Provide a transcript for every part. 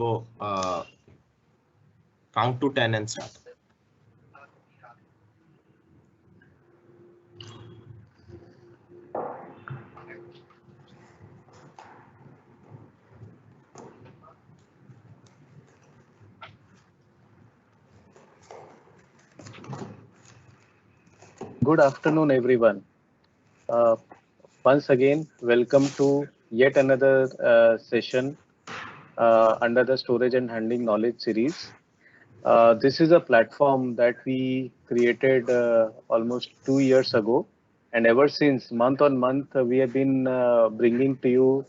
So count to 10 and start. Good afternoon, everyone. Uh, Once again, welcome to yet another session under the Storage and Handling Knowledge series. This is a platform that we created almost 2 years ago, and ever since, month on month, we have been bringing to you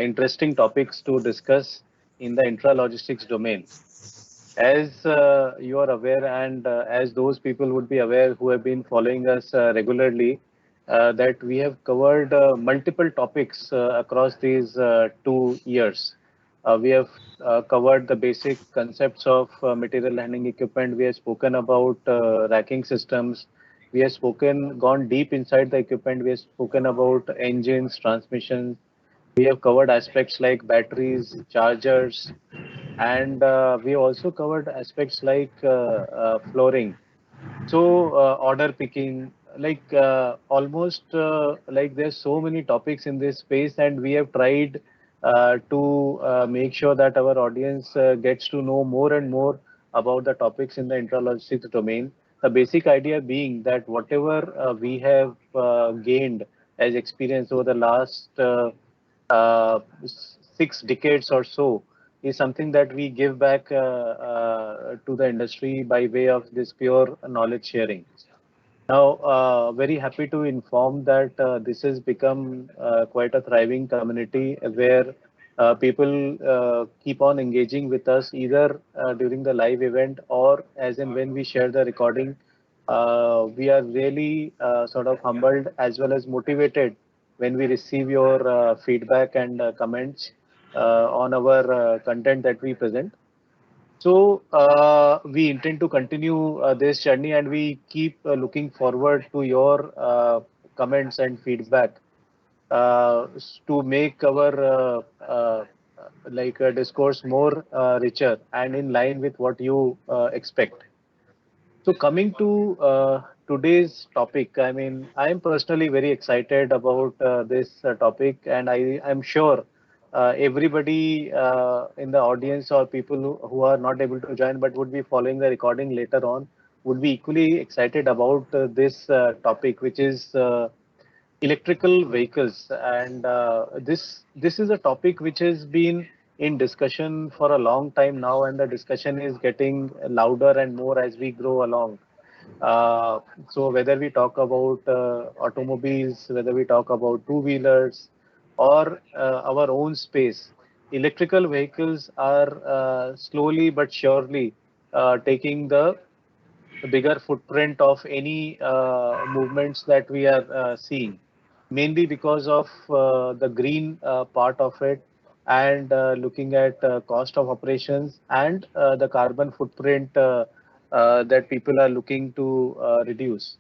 interesting topics to discuss in the intralogistics domain. As you are aware, and as those people would be aware who have been following us regularly, that we have covered multiple topics across these 2 years. We have covered the basic concepts of material handling equipment. We have spoken about racking systems. We have gone deep inside the equipment. We have spoken about engines, transmissions. We have covered aspects like batteries, chargers, and we also covered aspects like flooring. So order picking, like almost like there's so many topics in this space, and we have tried to make sure that our audience gets to know more and more about the topics in the intralogistics domain. The basic idea being that whatever we have gained as experience over the last 6 decades or so is something that we give back to the industry by way of this pure knowledge sharing. Now, very happy to inform that this has become quite a thriving community where people keep on engaging with us either during the live event or as in when we share the recording. We are really sort of humbled as well as motivated when we receive your feedback and comments on our content that we present. So we intend to continue this journey, and we keep looking forward to your comments and feedback to make our discourse more richer and in line with what you expect. So coming to today's topic, I mean, I am personally very excited about this topic, and I'm sure everybody in the audience or people who are not able to join but would be following the recording later on would be equally excited about this topic, which is electrical vehicles. And this is a topic which has been in discussion for a long time now, and the discussion is getting louder and more as we grow along. So whether we talk about automobiles, whether we talk about two-wheelers or our own space, electrical vehicles are slowly but surely taking the bigger footprint of any movements that we are seeing, mainly because of the green part of it, and looking at cost of operations and the carbon footprint that people are looking to reduce.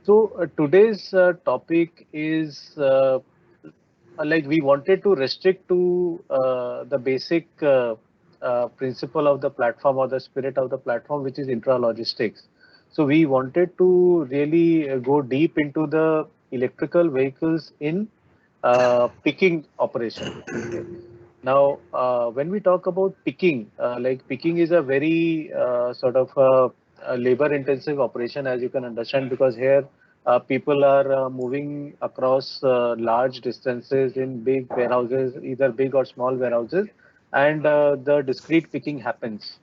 So today's topic is like we wanted to restrict to the basic principle of the platform or the spirit of the platform, which is intralogistics. So we wanted to really go deep into the electrical vehicles in picking operation. Okay. Now, when we talk about picking, like picking is a very sort of a labor-intensive operation, as you can understand, because here people are moving across large distances in big warehouses, either big or small warehouses, and the discrete picking happens.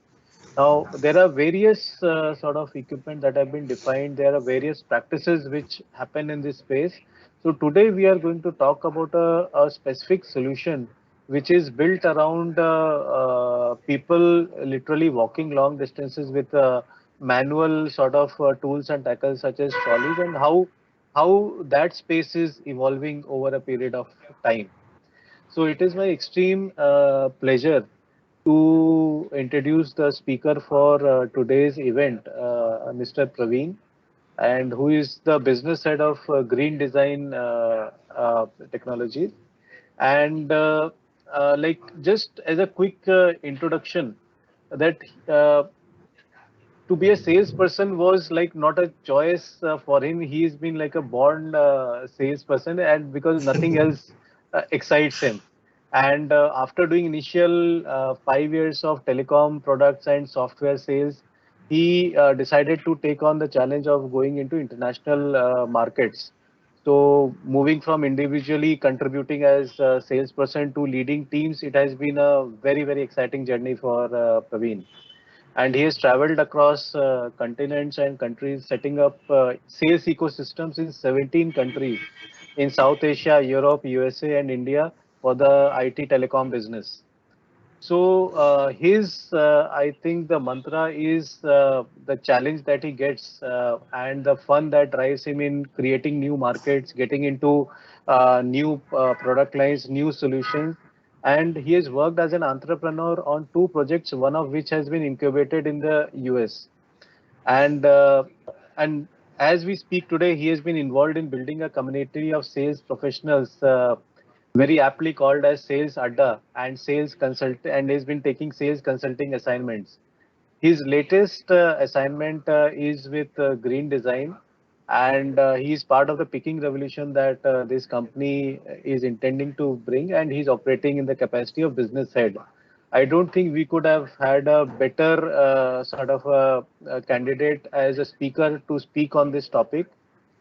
Now, there are various sort of equipment that have been defined. There are various practices which happen in this space. So today we are going to talk about a specific solution which is built around people literally walking long distances with manual sort of tools and tackles such as trolleys, and how that space is evolving over a period of time. So it is my extreme pleasure to introduce the speaker for today's event, Mr. Praveen, and who is the business head of Green Design Technologies. And like just as a quick introduction, that uh, to be a salesperson was like not a choice for him. He's been like a born salesperson, and because nothing else excites him. And after doing initial 5 years of telecom products and software sales, he decided to take on the challenge of going into international markets. So moving from individually contributing as a salesperson to leading teams, it has been a very, very exciting journey for Praveen. And he has traveled across continents and countries, setting up sales ecosystems in 17 countries in South Asia, Europe, USA, and India for the IT telecom business. So I think the mantra is the challenge that he gets and the fun that drives him in creating new markets, getting into new product lines, new solutions. And he has worked as an entrepreneur on two projects, one of which has been incubated in the US. And and as we speak today, he has been involved in building a community of sales professionals, very aptly called as Sales Adda and Sales Consult, and he's been taking sales consulting assignments. His latest assignment is with Green Design, and he is part of the picking revolution that this company is intending to bring, and he's operating in the capacity of business head. I don't think we could have had a better sort of a candidate as a speaker to speak on this topic.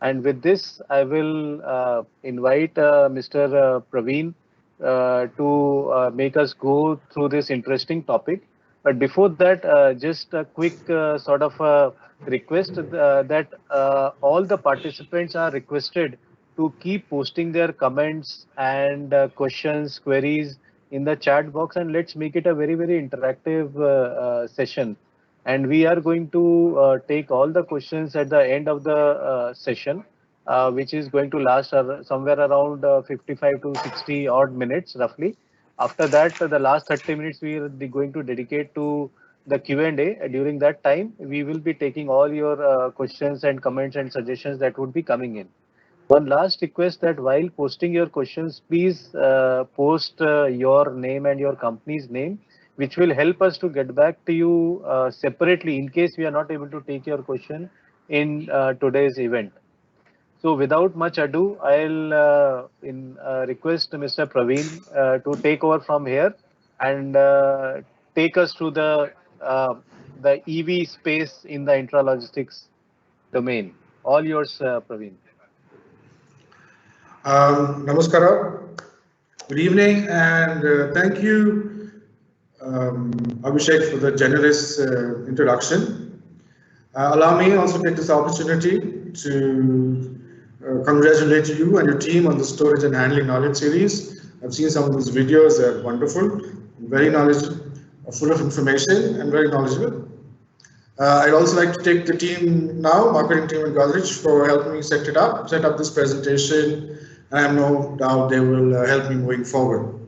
And with this, I will invite Mr. Praveen to make us go through this interesting topic. But before that, just a quick sort of request that all the participants are requested to keep posting their comments and questions, queries in the chat box, and let's make it a very, very interactive session. And we are going to take all the questions at the end of the session, which is going to last somewhere around 55 to 60 odd minutes roughly. After that, the last 30 minutes we are going to dedicate to the Q&A. During that time, we will be taking all your questions and comments and suggestions that would be coming in. One last request that while posting your questions, please post your name and your company's name, which will help us to get back to you separately in case we are not able to take your question in today's event. So without much ado, I'll request Mr. Praveen to take over from here and take us to uh, the EV space in the intralogistics domain. All yours, Praveen. Namaskara. Good evening, and thank you, Abhishek, for the generous introduction. Allow me also to take this opportunity to congratulate you and your team on the Storage and Handling Knowledge series. I've seen some of these videos; they're wonderful, very knowledgeable, full of information, and very knowledgeable. I'd also like to take the team now, marketing team in Godrej, for helping me set up this presentation. I have no doubt they will help me moving forward.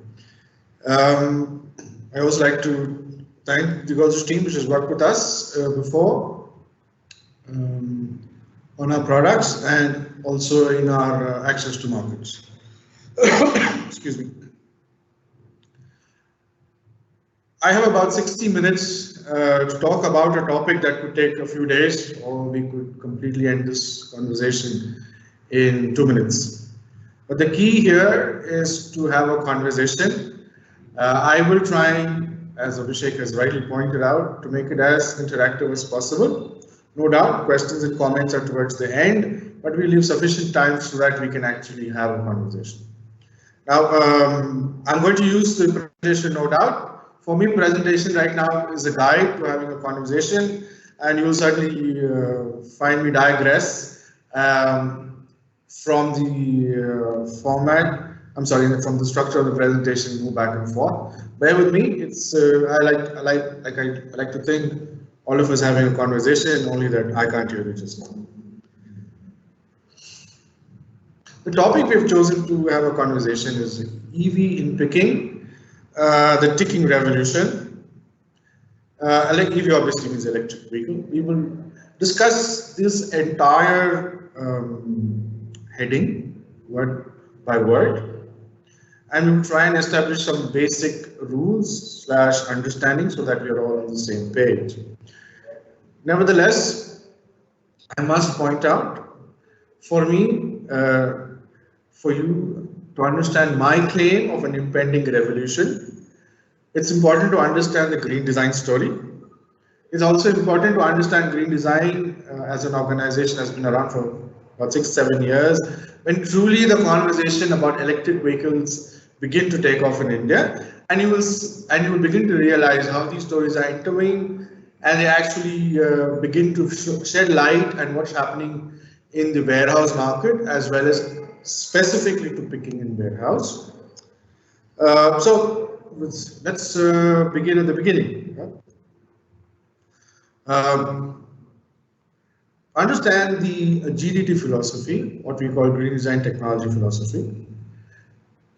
I also like to thank the Godrej team, which has worked with us before on our products and also in our access to markets. Excuse me. I have about 60 minutes to talk about a topic that could take a few days, or we could completely end this conversation in 2 minutes. But the key here is to have a conversation. I will try, as Abhishek has rightly pointed out, to make it as interactive as possible. No doubt, questions and comments are towards the end, but we leave sufficient time so that we can actually have a conversation. Now, I'm going to use the presentation, no doubt. For me, presentation right now is a guide to having a conversation, and you'll certainly find me digress from the format. I'm sorry, from the structure of the presentation, move back and forth. Bear with me. It's I like to think all of us having a conversation, only that I can't hear you just now. The topic we've chosen to have a conversation is EV in picking, the ticking revolution. EV obviously means electric vehicle. We will discuss this entire heading word by word. and we'll try and establish some basic rules slash understanding so that we are all on the same page. Nevertheless, I must point out, for me, for you to understand my claim of an impending revolution, it's important to understand the green design story. It's also important to understand green design as an organization has been around for about 6-7 years, when truly the conversation about electric vehicles begin to take off in India, and you will begin to realize how these stories are intertwined, and they actually begin to shed light on what's happening in the warehouse market as well as specifically to picking in warehouse. So let's begin at the beginning. Understand the GDT philosophy, what we call green design technology philosophy.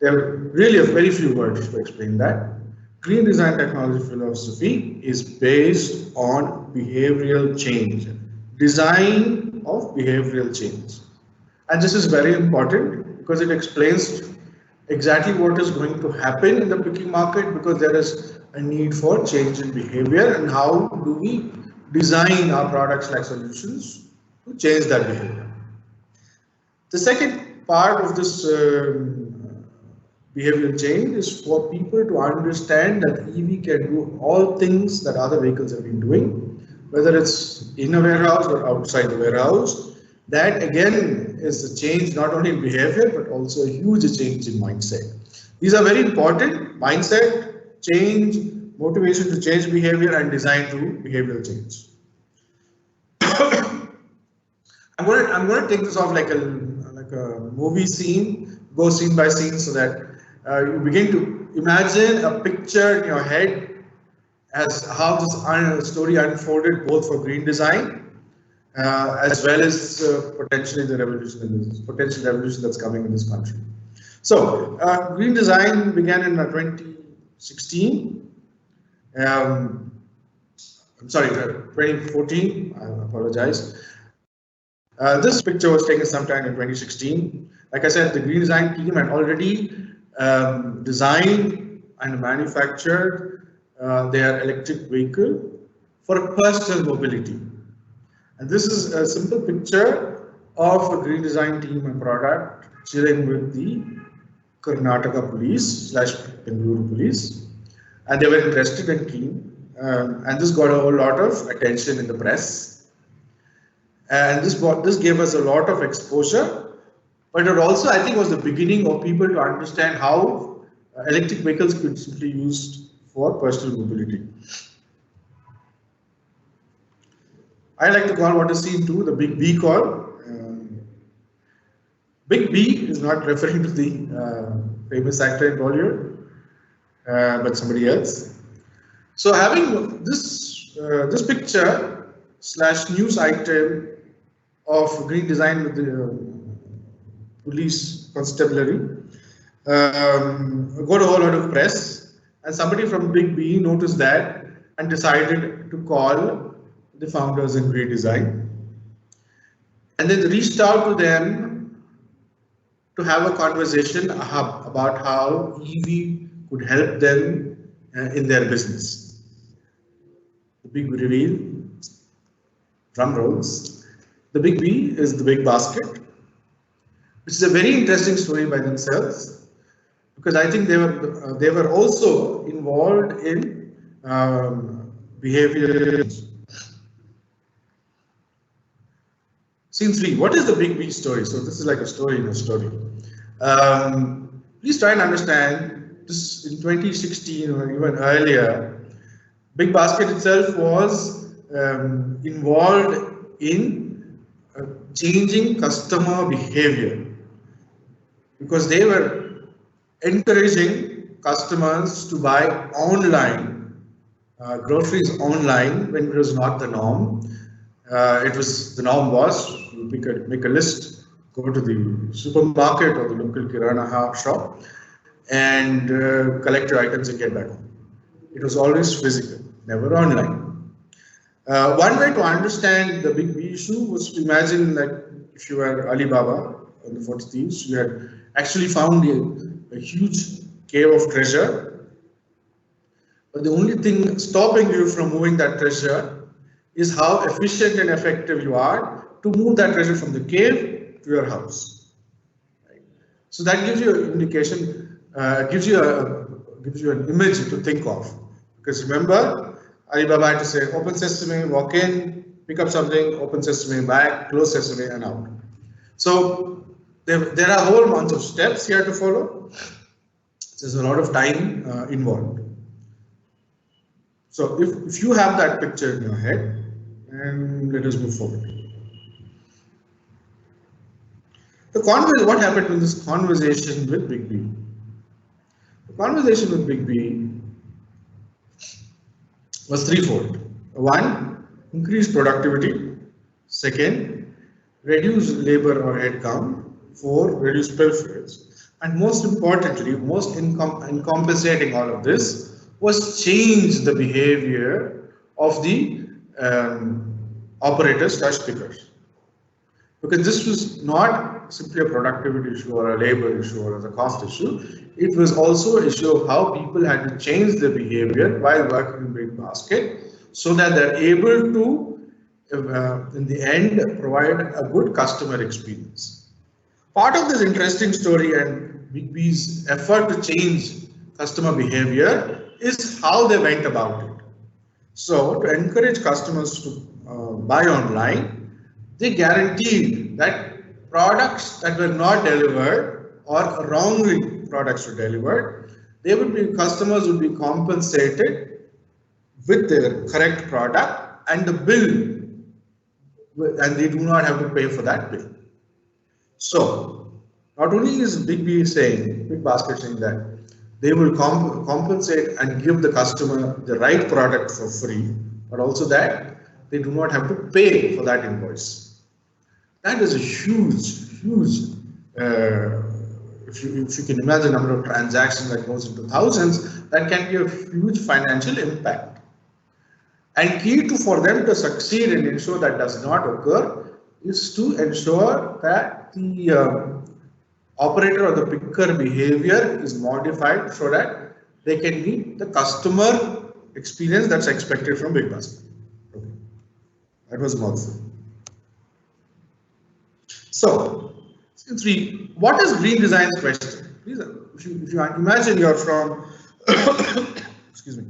There are really a very few words to explain that. Green design technology philosophy is based on behavioral change, design of behavioral change. And this is very important because it explains exactly what is going to happen in the picking market, because there is a need for change in behavior, and how do we design our products like solutions to change that behavior. The second part of this behavioral change is for people to understand that EV can do all things that other vehicles have been doing, whether it's in a warehouse or outside the warehouse. That again is a change not only in behavior but also a huge change in mindset. These are very important: mindset change, motivation to change behavior, and design to behavioral change. I'm going to take this off like a movie scene, go scene by scene, so that you begin to imagine a picture in your head as how this story unfolded, both for green design as well as potentially the potential revolution that's coming in this country. So green design began in 2016. I'm sorry, 2014. I apologize. This picture was taken sometime in 2016. Like I said, the green design team had already designed and manufactured their electric vehicle for personal mobility. And this is a simple picture of a green design team and product chilling with the Karnataka police / Bengaluru police. And they were interested and keen. And this got a whole lot of attention in the press. And this gave us a lot of exposure. But it also, I think, was the beginning of people to understand how electric vehicles could simply be used for personal mobility. I like to call what is seen to the big B call. Big B is not referring to the famous actor in Bollywood, but somebody else. So having this picture / news item of green design with the police constabulary got a whole lot of press, and somebody from Big B noticed that and decided to call the founders in green design, and then reached out to them to have a conversation about how EV could help them in their business. The big reveal, drum rolls. The Big B is the big basket, which is a very interesting story by themselves, because I think they were also involved in behavioral. Scene 3. What is the Big B story? So this is like a story in a story. Please try and understand this. In 2016 or even earlier, Big Basket itself was involved in changing customer behavior, because they were encouraging customers to buy online groceries online when it was not the norm. The norm was you make a list, go to the supermarket or the local kirana shop, and collect your items and get back home. It was always physical, never online. One way to understand the Big B issue was to imagine that if you were Alibaba on the 40 thieves, you had actually found a huge cave of treasure, but the only thing stopping you from moving that treasure is how efficient and effective you are to move that treasure from the cave to your house. Right? So that gives you an indication, gives you an image to think of. Because remember, Alibaba had to say, open sesame, walk in, pick up something, open sesame, back, close sesame, and out. So there are a whole bunch of steps here to follow. There's a lot of time involved. So if you have that picture in your head, and let us move forward. What happened in this conversation with Big B? The conversation with Big B was threefold. One, increase productivity. Second, reduce labor or headcount. Four, reduce pilferage. And most importantly, most encompassing all of this was change the behavior of the operators slash pickers. Because this was not simply a productivity issue or a labor issue or a cost issue. It was also an issue of how people had to change their behavior while working in Big Basket so that they're able to, in the end, provide a good customer experience. Part of this interesting story and Big B's effort to change customer behavior is how they went about it. So, to encourage customers to buy online, they guaranteed that products that were not delivered or wrongly products were delivered, customers would be compensated with their correct product and the bill, and they do not have to pay for that bill. So, not only is Big Basket saying that they will compensate and give the customer the right product for free, but also that they do not have to pay for that invoice. That is a huge, if you can imagine the number of transactions that goes into thousands, that can be a huge financial impact. And key for them to succeed and ensure that does not occur is to ensure that the operator or the picker behavior is modified so that they can meet the customer experience that's expected from Big Basket. Okay. That was a mouthful. So, three, what is green design's question? Please, if you imagine you're from, excuse me,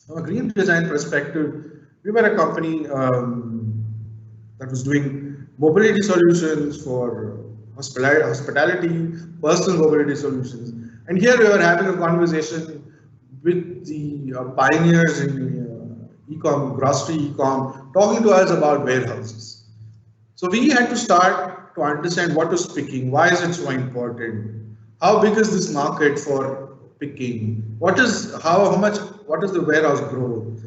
from a green design perspective, we were a company that was doing mobility solutions for hospitality, personal mobility solutions. And here we were having a conversation with the pioneers in e-com, grocery e-com, talking to us about warehouses. So we had to start to understand what is picking, why is it so important, how big is this market for picking, what is the warehouse growth?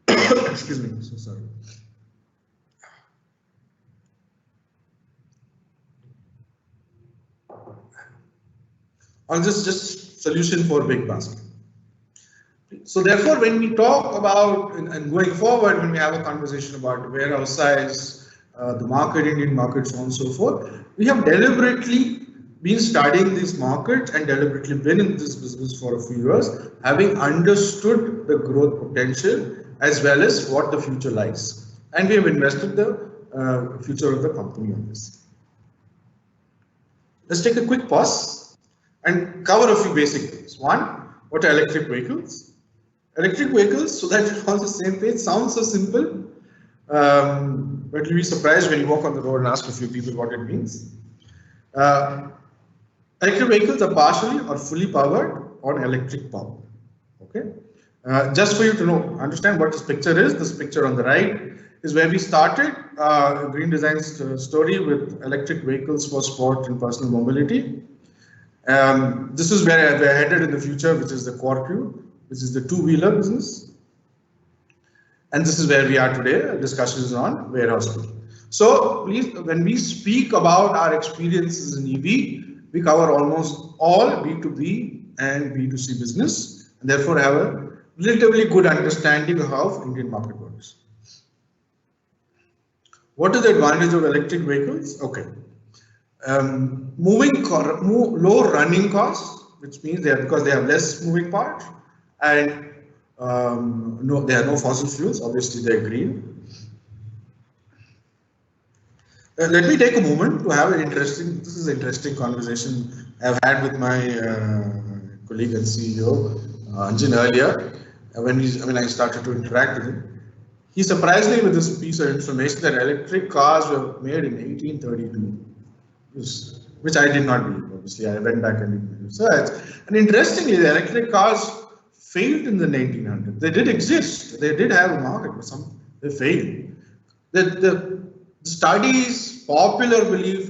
Excuse me, so sorry. Or just solution for Big Basket. So therefore, when we talk about and going forward, when we have a conversation about warehouse size, the market, Indian market, so on and so forth, we have deliberately been studying these markets and deliberately been in this business for a few years, having understood the growth potential as well as what the future lies. And we have invested the future of the company on this. Let's take a quick pause and cover a few basic things. One, what are electric vehicles? Electric vehicles, so that we're on the same page, sounds so simple, but you'll be surprised when you walk on the road and ask a few people what it means. Electric vehicles are partially or fully powered on electric power. Okay, just for you to understand what this picture is. This picture on the right is where we started Green Design's story with electric vehicles for sport and personal mobility. This is where we're headed in the future, which is the Q, which is the two-wheeler business. And this is where we are today, discussions on warehouse picking. So please, when we speak about our experiences in EV, we cover almost all B2B and B2C business, and therefore have a relatively good understanding of how Indian market works. What is the advantage of electric vehicles? Okay. Low running costs which means because they have less moving parts, and no, there are no fossil fuels. Obviously, they're green. Let me take a moment to have an interesting. This is an interesting conversation I've had with my colleague and CEO Anjan earlier. When I started to interact with him, he surprised me with this piece of information that electric cars were made in 1832, which I did not believe. Obviously, I went back and did research. And interestingly, the electric cars failed in the 1900s. They did exist. They did have a market, but they failed. The studies, popular belief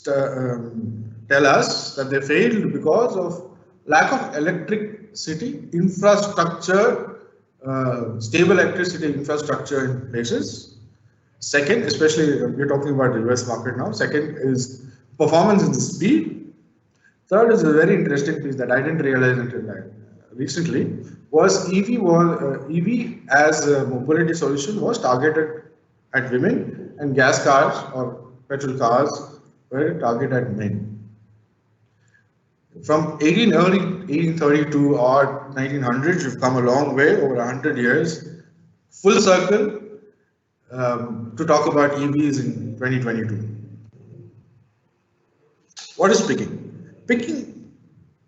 tell us that they failed because of lack of electricity infrastructure, stable electricity infrastructure in places. Second, especially we're talking about the US market now. Second is performance in the speed. Third is a very interesting piece that I didn't realize until recently was EV as a mobility solution was targeted at women, and gas cars or petrol cars were targeted at men. From early 1832 or 1900s, we've come a long way, over 100 years, full circle, to talk about EVs in 2022. What is picking? Picking,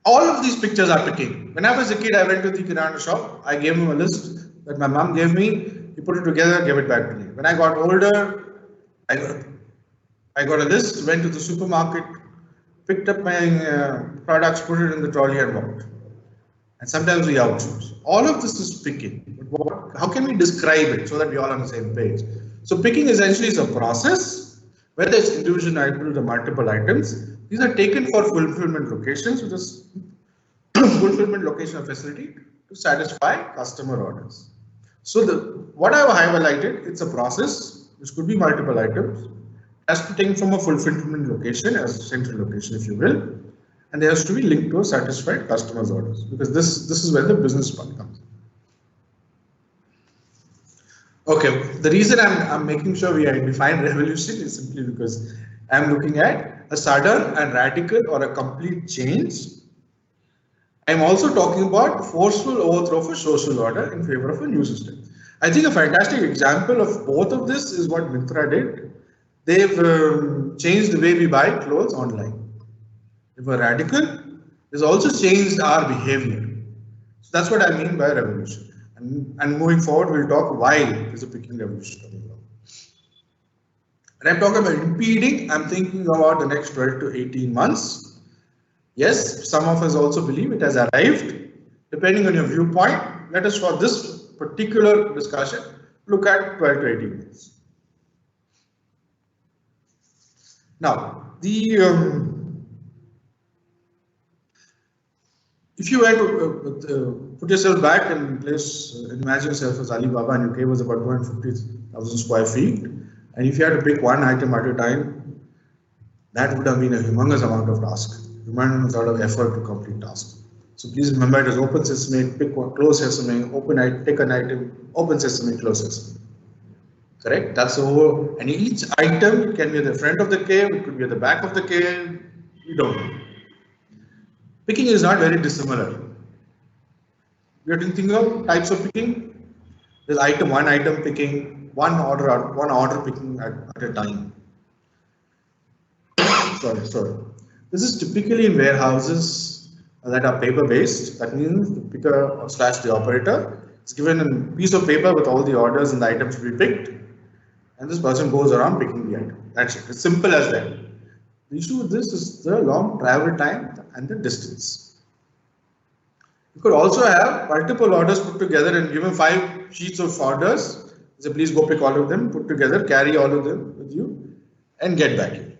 all of these pictures are picking. When I was a kid, I went to the Kirana shop, I gave him a list that my mom gave me, he put it together, gave it back to me. When I got older, I got a list, went to the supermarket, picked up my products, put it in the trolley and walked. And sometimes we outsource. All of this is picking. But how can we describe it so that we all on the same page? So picking essentially is a process, whether it's individual items or multiple items. These are taken for fulfillment locations, which is fulfillment location facility to satisfy customer orders. So what I have highlighted, it's a process which could be multiple items, has to take from a fulfillment location as a central location, if you will, and there has to be linked to a satisfied customer's orders, because this is where the business part comes. Okay, the reason I'm making sure we define revolution is simply because I'm looking at a sudden and radical or a complete change. I'm also talking about forceful overthrow of a social order in favor of a new system. I think a fantastic example of both of this is what Myntra did. They've changed the way we buy clothes online. They were radical. It's also changed our behavior. So that's what I mean by revolution. And moving forward, we'll talk why there's a picking revolution coming along. When I'm talking about impeding, I'm thinking about the next 12 to 18 months. Yes, some of us also believe it has arrived. Depending on your viewpoint, let us, for this particular discussion, look at 12 to 18 months. Now, if you were to put yourself back in place, imagine yourself as Alibaba in UK was about 250,000 square feet, and if you had to pick one item at a time, that would have been a humongous amount of task, humongous amount of effort to complete task. So please remember, it is open sesame, pick one, close sesame, take an item, open sesame, close sesame. Correct? That's the whole, and each item can be at the front of the cave, it could be at the back of the cave, we don't know. Picking is not very dissimilar. We are thinking of types of picking. There's one item picking, one order picking at a time. sorry. This is typically in warehouses that are paper-based. That means the picker / the operator is given a piece of paper with all the orders and the items to be picked, and this person goes around picking the item. That's it. It's simple as that. The issue with this is the long travel time and the distance. You could also have multiple orders put together and given 5 sheets of orders. So please go pick all of them, put together, carry all of them with you, and get back here.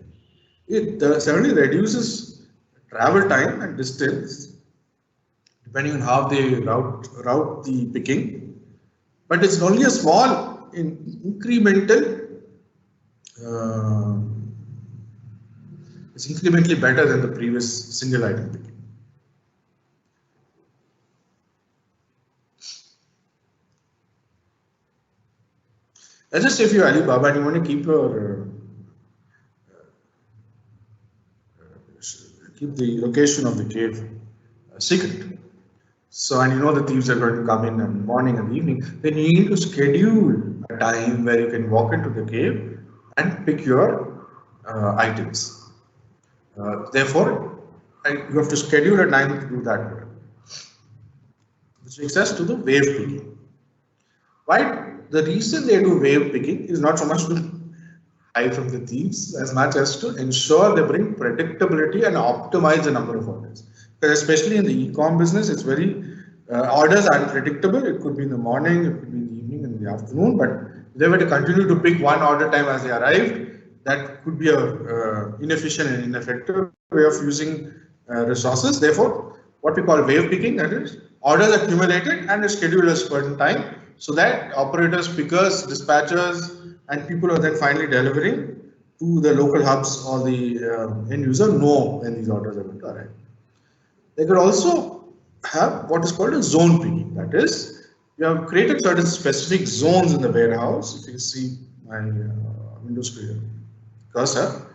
It certainly reduces travel time and distance depending on how they route the picking, but it's only a small incremental. It's incrementally better than the previous single item picking. Let's just say if you're Alibaba and you want to keep the location of the cave secret. So, and you know the thieves are going to come in the morning and evening, then you need to schedule a time where you can walk into the cave and pick your items. Therefore, you have to schedule a time to do that work. Which takes us to the wave picking. Why? The reason they do wave picking is not so much to hide from the thieves as much as to ensure they bring predictability and optimize the number of orders. Because especially in the e-com business, it's very orders are unpredictable. It could be in the morning, it could be in the evening, and in the afternoon. But if they were to continue to pick one order time as they arrived, that could be a inefficient and ineffective way of using resources. Therefore, what we call wave picking, that is, orders accumulated and is scheduled at a certain time, so that operators, pickers, dispatchers, and people are then finally delivering to the local hubs or the end user know when these orders are going to arrive. They could also have what is called a zone picking. That is, you have created certain specific zones in the warehouse. If you see my window screen cursor,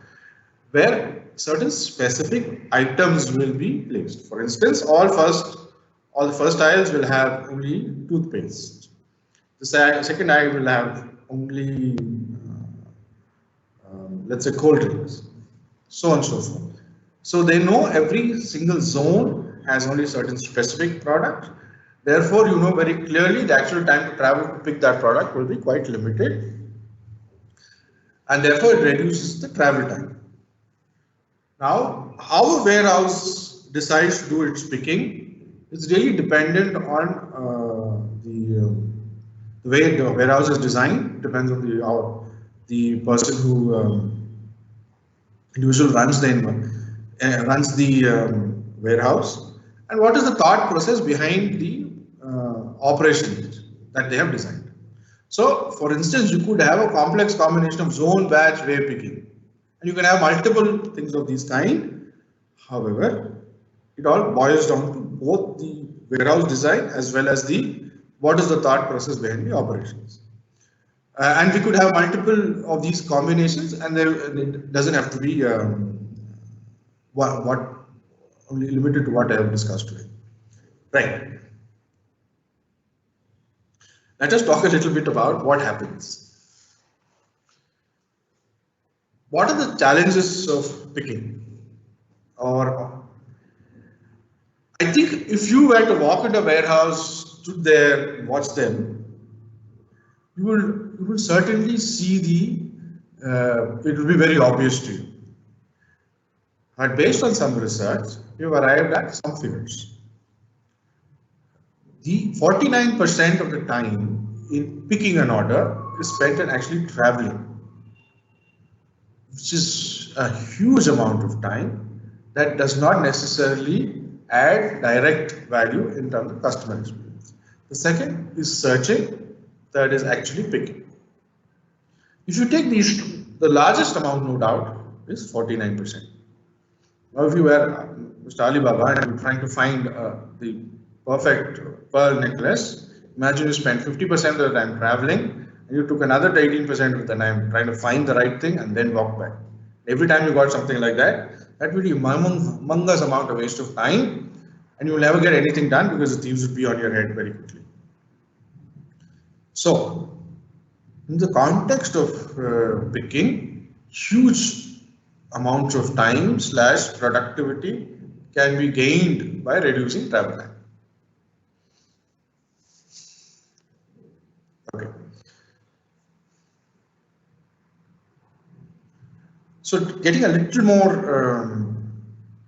where certain specific items will be placed. For instance, all the first aisles will have only toothpaste. The second aisle will have only, let's say, cold drinks, so on and so forth. So they know every single zone has only certain specific product. Therefore, you know very clearly the actual time to travel to pick that product will be quite limited, and therefore it reduces the travel time. Now, how a warehouse decides to do its picking is really dependent on the way the warehouse is designed. Depends on the person who individual runs the warehouse, and what is the thought process behind the operations that they have designed. So, for instance, you could have a complex combination of zone, batch, wave picking, and you can have multiple things of this kind. However, it all boils down to both the warehouse design as well as what is the thought process behind the operations. And we could have multiple of these combinations, and it doesn't have to be only limited to what I have discussed today. Right. Let us talk a little bit about what happens. What are the challenges of picking? Or I think if you were to walk into a warehouse, stood there, watch them, you will certainly see it will be very obvious to you. But based on some research, we have arrived at some figures. The 49% of the time in picking an order is spent in actually traveling, which is a huge amount of time that does not necessarily add direct value in terms of customer experience. The second is searching, third is actually picking. If you take these two, the largest amount, no doubt, is 49%. Now, if you were Mr. Alibaba and you're trying to find the perfect pearl necklace, imagine you spent 50% of the time traveling and you took another 18% of the time trying to find the right thing and then walk back. Every time you got something like that, that would be a humongous amount of waste of time, and you will never get anything done because the thieves would be on your head very quickly. So, in the context of picking, huge amounts of time / productivity can be gained by reducing travel time. Okay. So, getting a little more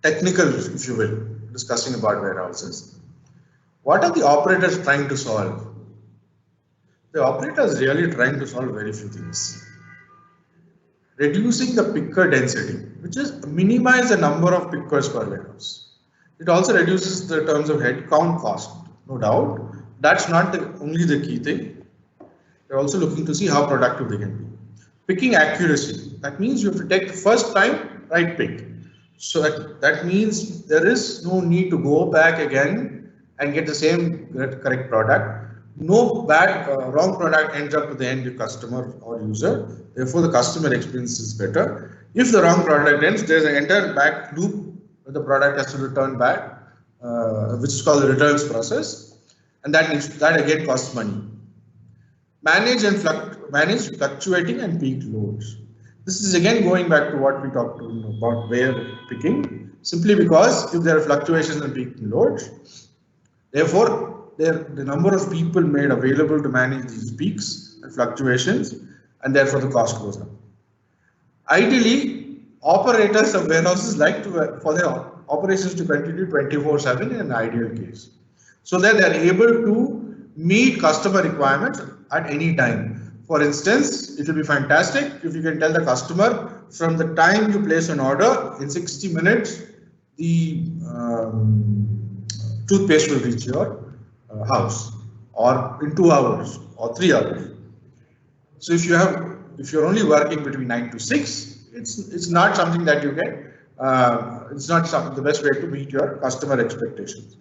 technical, if you will, discussing about warehouses. What are the operators trying to solve? The operator is really trying to solve very few things. Reducing the picker density, which is minimize the number of pickers per warehouse. It also reduces the terms of head count cost, no doubt. That's not only the key thing. They're also looking to see how productive they can be. Picking accuracy, that means you have to take the first time right pick. So that means there is no need to go back again and get the same correct product. No wrong product ends up to the end customer or user. Therefore, the customer experience is better. If the wrong product ends, there's an entire back loop the product has to return back, which is called the returns process, and that again costs money. Manage fluctuating and peak loads. This is again going back to what we talked about where picking, simply because if there are fluctuations in peak loads, therefore the number of people made available to manage these peaks and fluctuations, and therefore the cost goes up. Ideally, operators of warehouses like for their operations to continue 24/7 in an ideal case, so that they are able to meet customer requirements at any time. For instance, it will be fantastic if you can tell the customer from the time you place an order, in 60 minutes, the toothpaste will reach your house, or in 2 hours or 3 hours. So if you're only working between 9 to 6, it's not something that you get. It's not the best way to meet your customer expectations.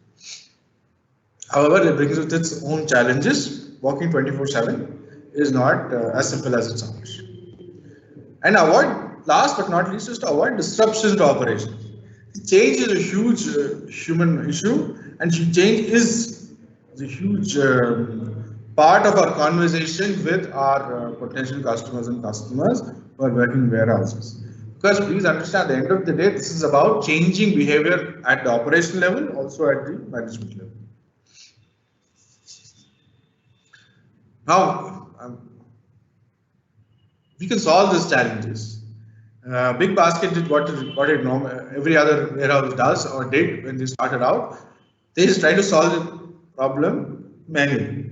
However, it brings with its own challenges. Working 24/7 is not as simple as it sounds. And last but not least, is to avoid disruptions to operations. Change is a huge human issue, and change is the huge part of our conversation with our potential customers and customers who are working in warehouses. Because please understand, at the end of the day, this is about changing behavior at the operational level, also at the management level. Now, we can solve these challenges. Big Basket did what every other warehouse does or did when they started out. They just try to solve the problem manually.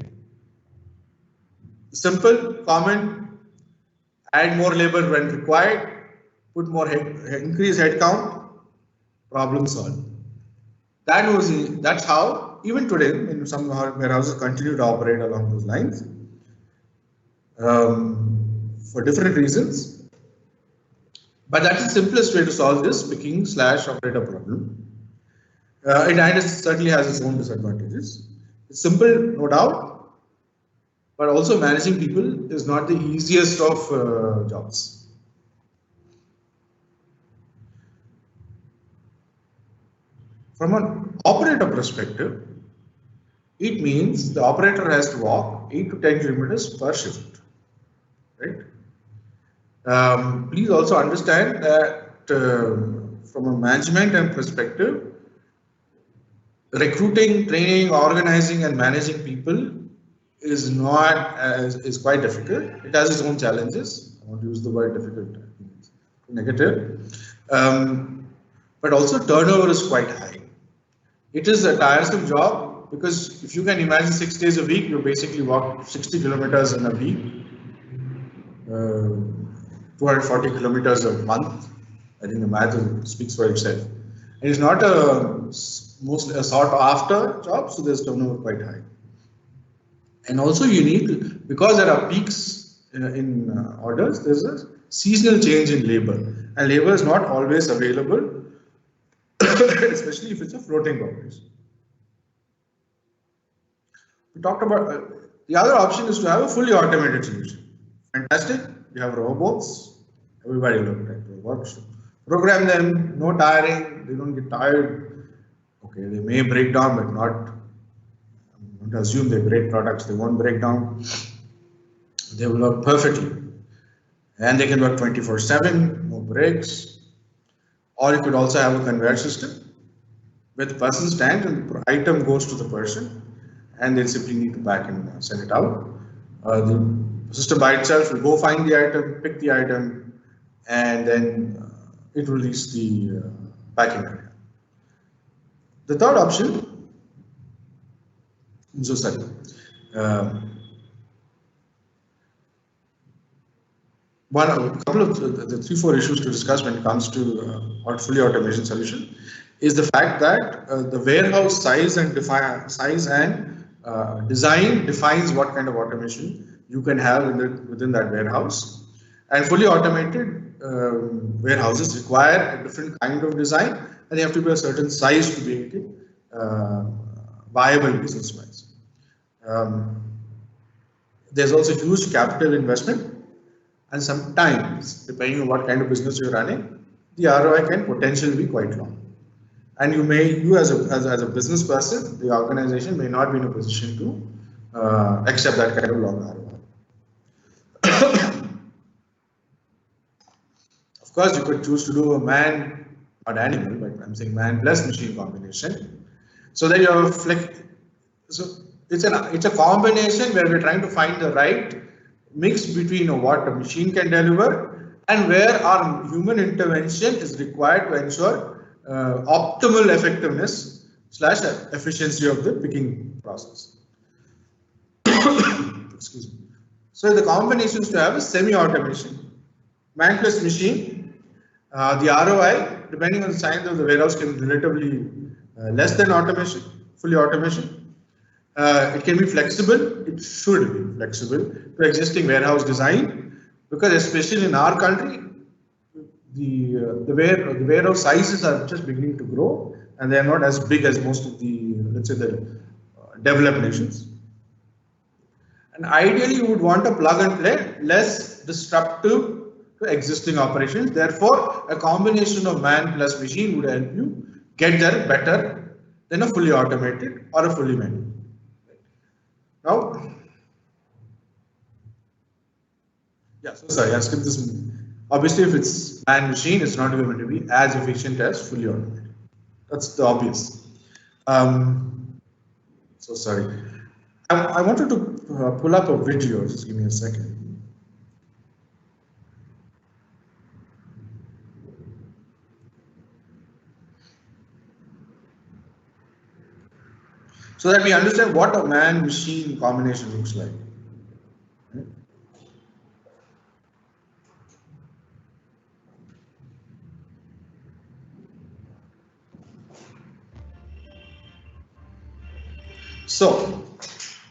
Simple, common, add more labor when required, put more increase headcount, problem solved. That's how even today, when some warehouses continue to operate along those lines for different reasons. But that's the simplest way to solve this picking/operator problem. It certainly has its own disadvantages. It's simple, no doubt, but also managing people is not the easiest of jobs. From an operator perspective, it means the operator has to walk 8 to 10 kilometers per shift, right? Please also understand that from a management and perspective, recruiting, training, organizing, and managing people is quite difficult. It has its own challenges. I won't use the word difficult, negative, but also turnover is quite high. It is a tiresome job because if you can imagine 6 days a week, you basically walk 60 kilometers in a week. 240 kilometers a month. I think the math speaks for itself. And it's not mostly a sought after job, so there's turnover quite high. And also you need, because there are peaks in orders, there's a seasonal change in labor, and labor is not always available, especially if it's a floating operation. We talked about the other option is to have a fully automated solution. Fantastic. You have robots, everybody looked at robots. Program them, no tiring, they don't get tired. Okay, they may break down, but not assume they're great products, they won't break down. They will work perfectly. And they can work 24/7, no breaks. Or you could also have a conveyor system where the person stands and the item goes to the person and they simply need to pack and send it out. The system by itself will go find the item, pick the item, and then it will reach the packing area. The third option, so sorry, a couple of the 3-4 issues to discuss when it comes to fully automation solution is the fact that the warehouse size and design defines what kind of automation you can have within that warehouse, and fully automated warehouses require a different kind of design, and they have to be a certain size to make it viable business-wise. There's also huge capital investment, and sometimes, depending on what kind of business you're running, the ROI can potentially be quite long. And you as a business person, the organization may not be in a position to accept that kind of long ROI. Of course, you could choose to do a man, not animal, but I'm saying man plus machine combination, so that you have a so it's a combination where we're trying to find the right mix between what a machine can deliver and where our human intervention is required to ensure optimal effectiveness / efficiency of the picking process. Excuse me. So the combinations to have is semi-automation, man plus machine. The ROI, depending on the size of the warehouse, can be relatively less than automation, fully automation. It can be flexible. It should be flexible to existing warehouse design, because especially in our country, the warehouse sizes are just beginning to grow, and they are not as big as most of the, let's say, the developed nations. And ideally, you would want a plug and play, less disruptive to existing operations. Therefore, a combination of man plus machine would help you get there better than a fully automated or a fully manual. Now, yeah, so sorry, I skipped this one. Obviously, if it's man machine, it's not going to be as efficient as fully automated. That's the obvious. So sorry. I wanted to pull up a video. Just give me a second. So that we understand what a man-machine combination looks like. So,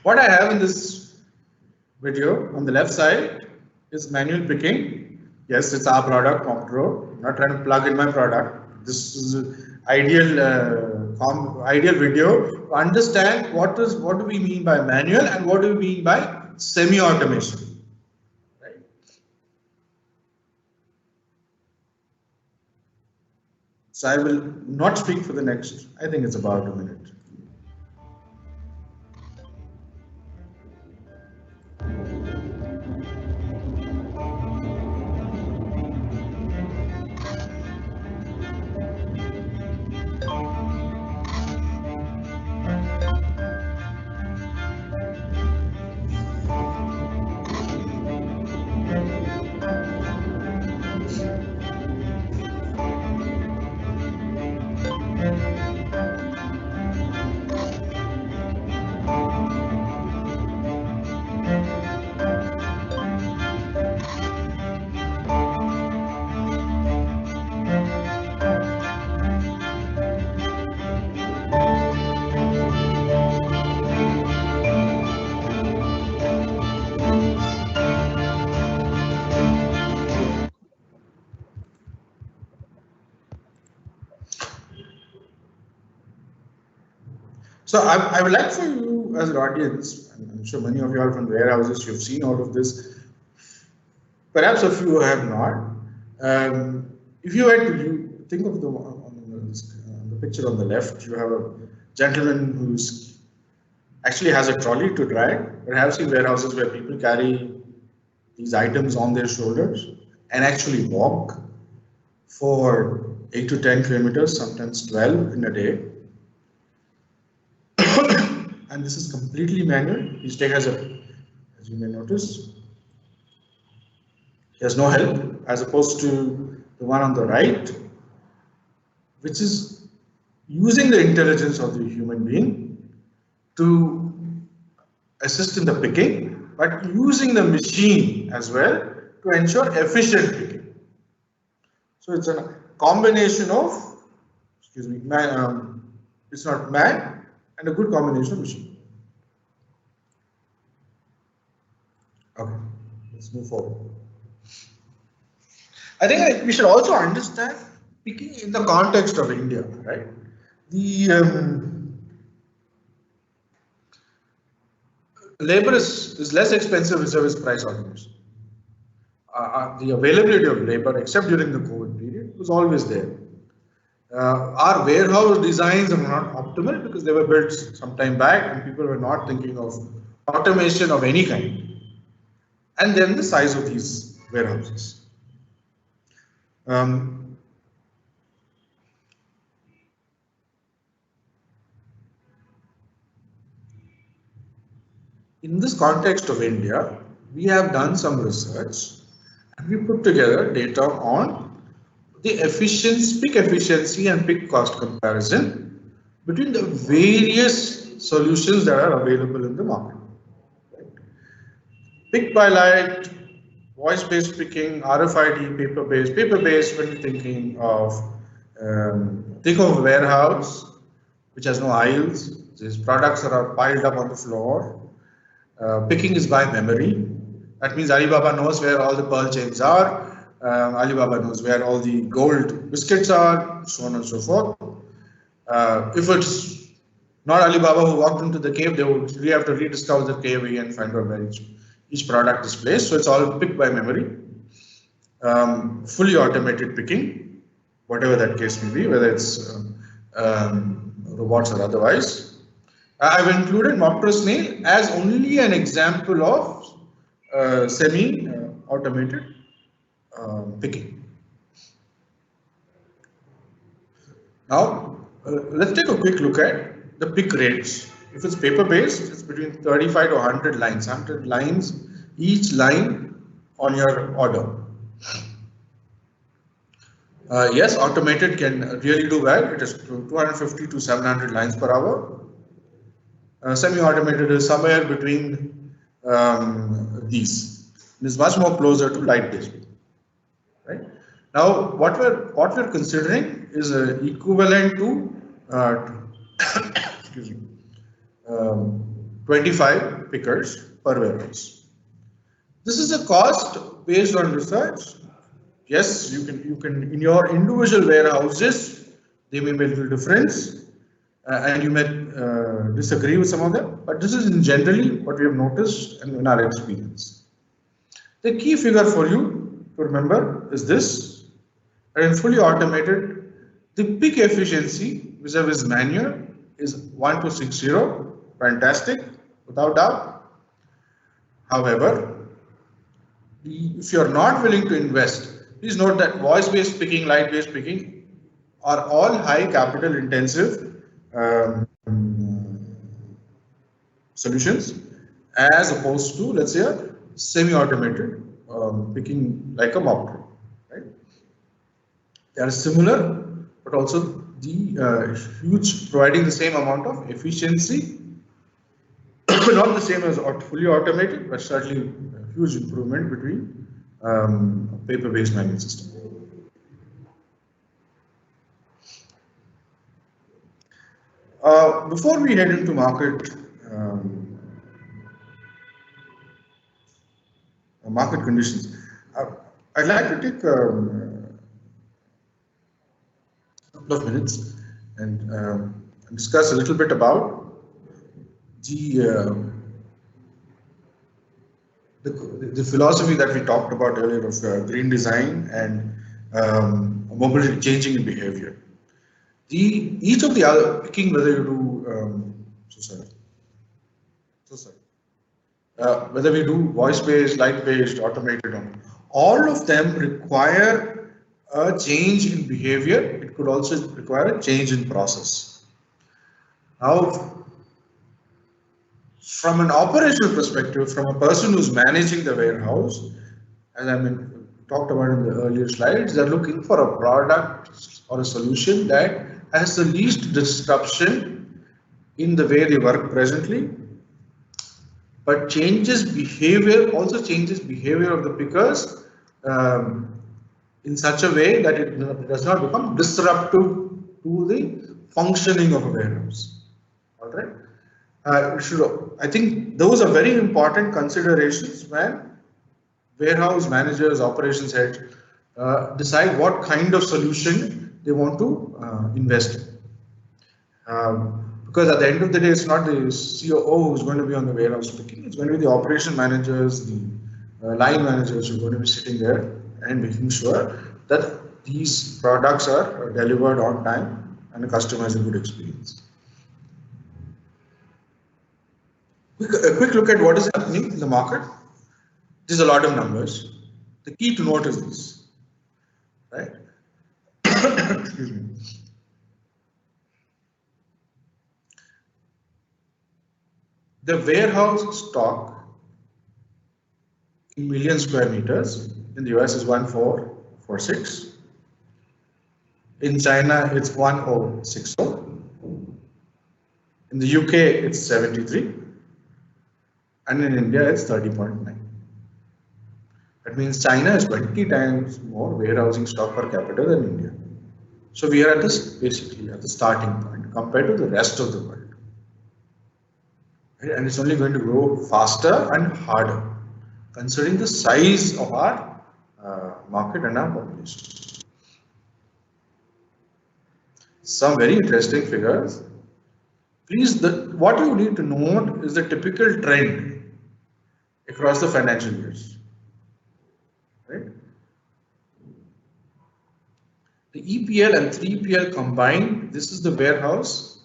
what I have in this video on the left side is manual picking. Yes, it's our product, Compro. I'm not trying to plug in my product. This is an ideal video to understand what do we mean by manual and what do we mean by semi-automation. Right? So I will not speak for the next, I think it's about a minute. So I would like for you as an audience, and I'm sure many of you are from warehouses, you've seen all of this. Perhaps a few have not. If you had to think of the picture on the left, you have a gentleman who's actually has a trolley to drag. Perhaps in warehouses where people carry these items on their shoulders and actually walk for 8 to 10 kilometers, sometimes 12 in a day. And this is completely manual. His take has as you may notice, he has no help, as opposed to the one on the right, which is using the intelligence of the human being to assist in the picking, but using the machine as well to ensure efficient picking. So it's a combination of, excuse me, it's not man, and a good combination of machine. Okay, let's move forward. I think we should also understand picking in the context of India, right? The labor is less expensive with service price automation. The availability of labor, except during the COVID period, was always there. Our warehouse designs are not optimal because they were built some time back and people were not thinking of automation of any kind. And then the size of these warehouses. Um, in this context of India, we have done some research and we put together data on the efficiency, peak efficiency and peak cost comparison between the various solutions that are available in the market. Pick by light, voice-based picking, RFID, paper-based. Paper-based when you're thinking of, think of a warehouse which has no aisles. These products are piled up on the floor. Picking is by memory. That means Alibaba knows where all the pearl chains are. Alibaba knows where all the gold biscuits are, so on and so forth. If it's not Alibaba who walked into the cave, they would really have to rediscover the cave and find out where each product is placed. So it's all picked by memory. Fully automated picking, whatever that case may be, whether it's robots or otherwise. I've included Mopter Snail as only an example of semi-automated picking. Now, let's take a quick look at the pick rates. If it's paper-based, it's between 35 to 100 lines. 100 lines, each line on your order. Yes, automated can really do well. It is 250 to 700 lines per hour. Semi-automated is somewhere between these. It is much more closer to light-based. Right? Now, what we're considering is equivalent to excuse me, 25 pickers per warehouse. This is a cost based on research. Yes, you can in your individual warehouses they may be a little different. And you may disagree with some of them, but this is in generally what we have noticed and in our experience. The key figure for you to remember is this, and in fully automated, the peak efficiency vis-a-vis manual is 1 to 60, fantastic, without doubt. However, if you're not willing to invest, please note that voice-based picking, light-based picking are all high capital intensive solutions as opposed to, let's say, a semi-automated picking like a mop truck, right? They are similar, but also the providing the same amount of efficiency, not the same as fully automated, but certainly a huge improvement between paper-based manual system. Before we head into market conditions, I'd like to take a couple of minutes and discuss a little bit about the philosophy that we talked about earlier of green design and mobility changing in behavior. Each of the other picking, whether you do whether we do voice-based, light-based, automated, all of them require a change in behavior. It could also require a change in process. Now, from an operational perspective, from a person who's managing the warehouse, as I talked about in the earlier slides, they're looking for a product or a solution that has the least disruption in the way they work presently, but changes behavior, also changes behavior of the pickers in such a way that it does not become disruptive to the functioning of a warehouse. All right. I think those are very important considerations when warehouse managers, operations heads decide what kind of solution they want to invest in. Because at the end of the day, it's not the COO who's going to be on the warehouse picking, it's going to be the operation managers, the line managers who are going to be sitting there and making sure that these products are delivered on time and the customer has a good experience. A quick look at what is happening in the market. There's a lot of numbers. The key to note is this, right? Excuse me. The warehouse stock in million square meters in the US is 1446. In China, it's 1060. In the UK, it's 73. And in India, it's 30.9. That means China has 20 times more warehousing stock per capita than India. So we are at this basically at the starting point compared to the rest of the world. Right? And it's only going to grow faster and harder, considering the size of our market and our population. Some very interesting figures. Please, what you need to note is the typical trend across the financial years. Right? The EPL and 3PL combined, this is the warehouse.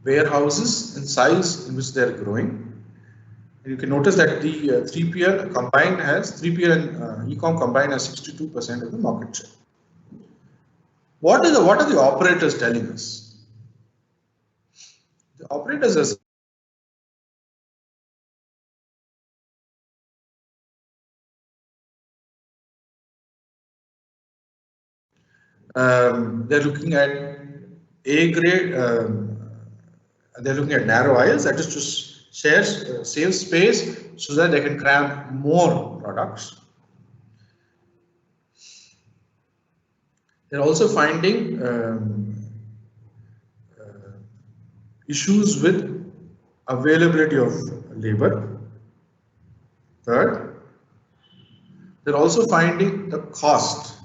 Warehouses in size in which they are growing. And you can notice that the 3PL combined has 3PL and e-com combined has 62% of the market share. What are the operators telling us? The operators are they're looking at A grade. They're looking at narrow aisles, that is to save space so that they can cram more products. They're also finding issues with availability of labor. Third, they're also finding the cost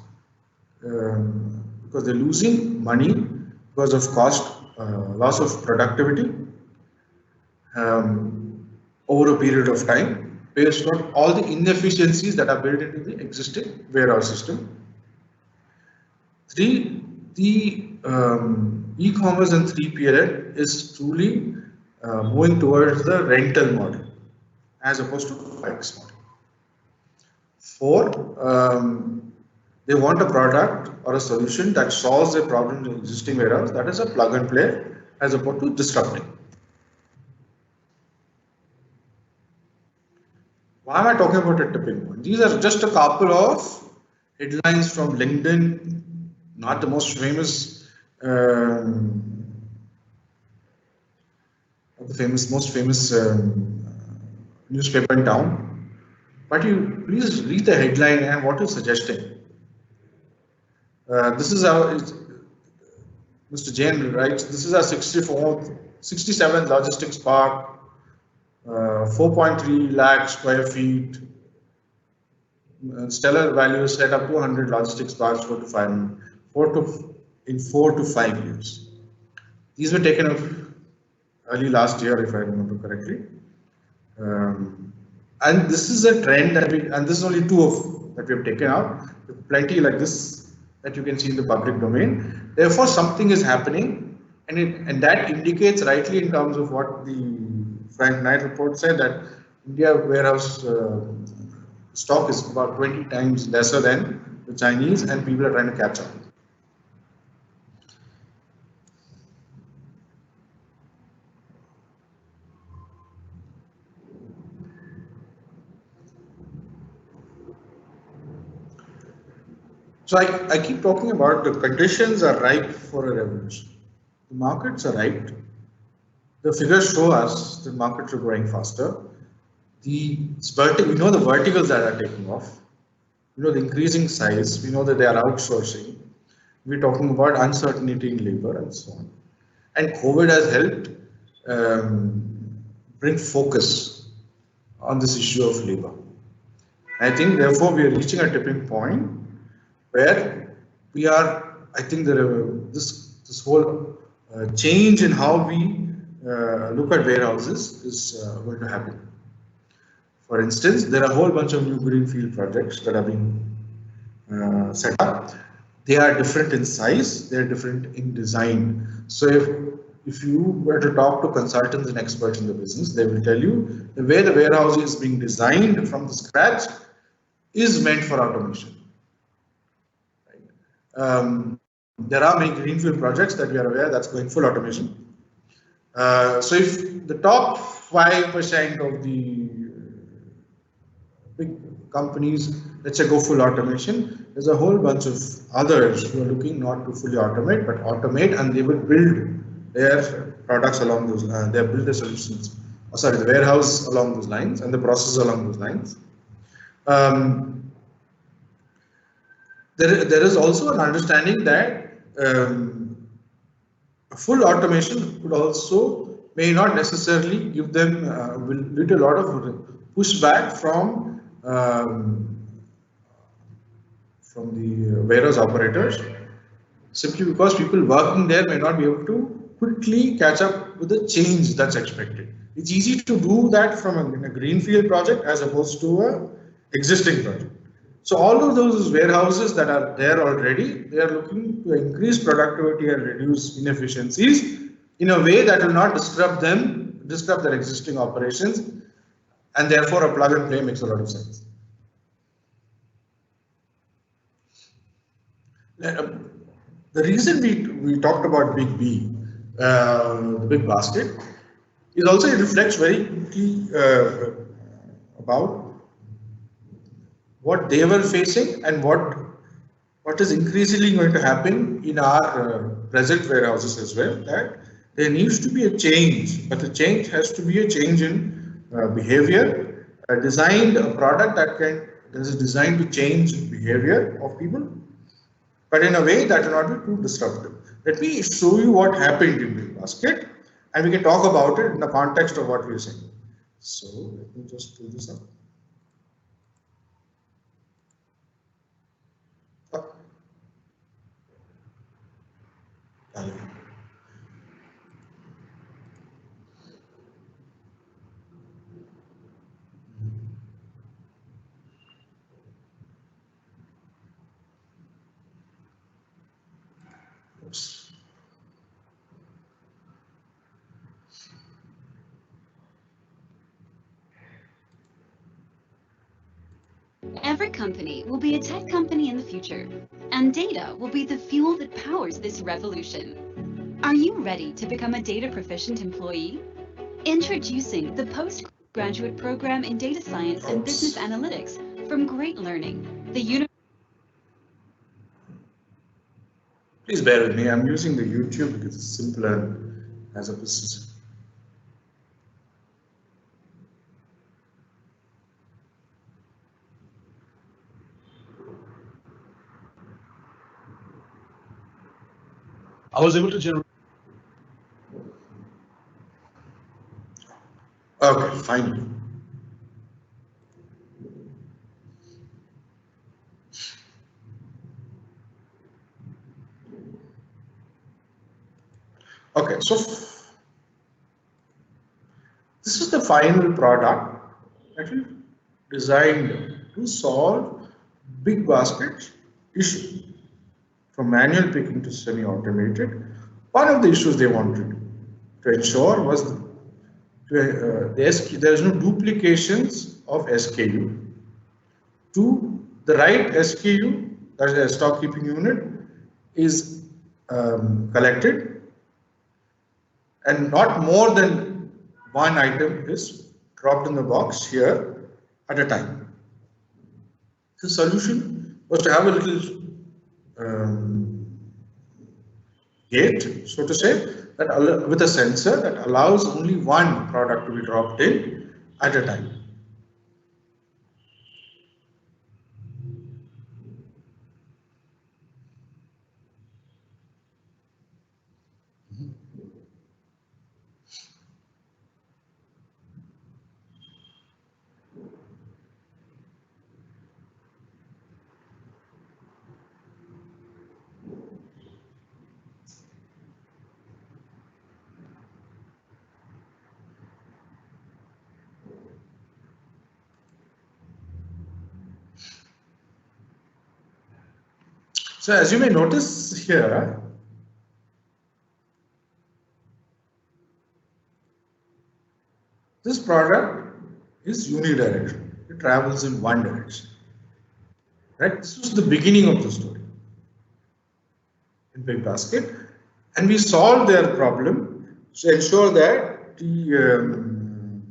because they're losing money because of cost, loss of productivity over a period of time based on all the inefficiencies that are built into the existing warehouse system. Three, the e-commerce and 3PL is truly moving towards the rental model as opposed to fixed model. Four, they want a product or a solution that solves a problem in the existing warehouse, that is a plug and play as opposed to disrupting. Why am I talking about a tipping point? These are just a couple of headlines from LinkedIn, not the most famous, most famous newspaper in town. But you please read the headline and what it's suggesting. This is our, Mr. Jain writes, this is our 67th logistics park, 4.3 lakh square feet, stellar value set up 200 logistics parks in 4 to 5 years. These were taken up early last year, if I remember correctly. And this is a trend that and this is only two of that we have taken out. Plenty like this that you can see in the public domain. Therefore, something is happening, and that indicates rightly in terms of what the Frank Knight report said, that India warehouse stock is about 20 times lesser than the Chinese, and people are trying to catch up. So I keep talking about the conditions are ripe for a revolution. The markets are ripe. The figures show us the markets are growing faster. We know the verticals that are taking off. We know the increasing size. We know that they are outsourcing. We're talking about uncertainty in labor and so on. And COVID has helped bring focus on this issue of labor. I think therefore we are reaching a tipping point where we are, I think this whole change in how we look at warehouses is going to happen. For instance, there are a whole bunch of new greenfield projects that are being set up. They are different in size, they are different in design. So if you were to talk to consultants and experts in the business, they will tell you the way the warehouse is being designed from the scratch is meant for automation. There are many greenfield projects that we are aware that's going full automation. So if the top 5% of the big companies, let's say, go full automation, there's a whole bunch of others who are looking not to fully automate, but automate, and they will build their products along those, they build the solutions, sorry, the warehouse along those lines and the process along those lines. There is also an understanding that full automation would also may not necessarily give them will lead to a lot of pushback from the warehouse operators, simply because people working there may not be able to quickly catch up with the change that's expected. It's easy to do that from a greenfield project as opposed to a existing project. So all of those warehouses that are there already, they are looking to increase productivity and reduce inefficiencies in a way that will not disrupt their existing operations, and therefore a plug and play makes a lot of sense. The reason we talked about Big B, the big basket, is also it reflects very quickly about what they were facing and what is increasingly going to happen in our present warehouses as well. That there needs to be a change, but the change has to be a change in behavior, designed a product that is designed to change behavior of people, but in a way that will not be too disruptive. Let me show you what happened in Big Basket, and we can talk about it in the context of what we are saying. So let me just do this up. Oops. Every company will be a tech company in the future, and data will be the fuel that powers this revolution. Are you ready to become a data proficient employee? Introducing the postgraduate program in data science and business analytics from Great Learning. Please bear with me. I'm using the YouTube because it's simpler as a business. I was able to generate. Okay, finally. Okay, so this is the final product actually designed to solve big basket issue from manual picking to semi-automated. One of the issues they wanted to ensure was there is no duplications of SKU. To the right SKU, that is a stock keeping unit, is collected, and not more than one item is dropped in the box here at a time. The solution was to have a little gate, so to say, that with a sensor that allows only one product to be dropped in at a time. So as you may notice here, this product is unidirectional. It travels in one direction. Right? This was the beginning of the story in Big Basket, and we solved their problem to ensure that the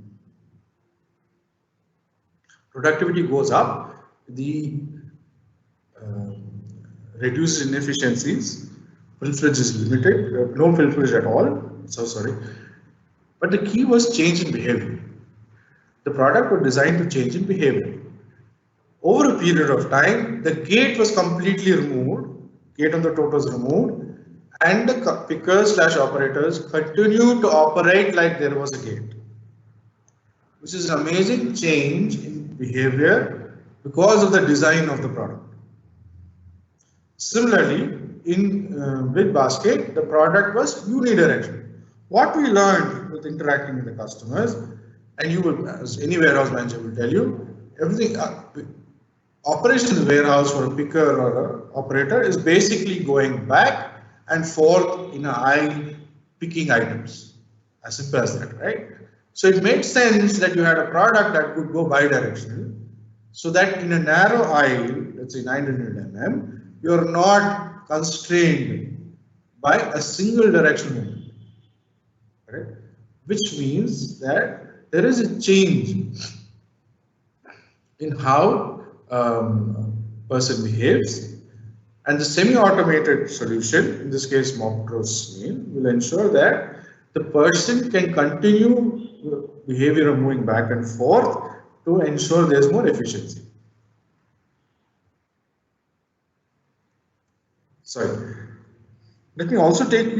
productivity goes up, the reduces inefficiencies, pilferage is limited, no pilferage at all. So sorry, but the key was change in behavior. The product was designed to change in behavior. Over a period of time, the gate was completely removed, gate on the tote was removed, and the pickers / operators continued to operate like there was a gate, which is an amazing change in behavior because of the design of the product. Similarly, in Big Basket, the product was unidirectional. What we learned with interacting with the customers, and you will, as any warehouse manager will tell you, everything. Operations in the warehouse for a picker or an operator is basically going back and forth in an aisle picking items. As simple as that, right? So it made sense that you had a product that could go bidirectional, so that in a narrow aisle, let's say 900 mm, you're not constrained by a single direction movement, right? Which means that there is a change in how person behaves, and the semi-automated solution, in this case Mopros will ensure that the person can continue behavior of moving back and forth to ensure there's more efficiency. Sorry, let me also take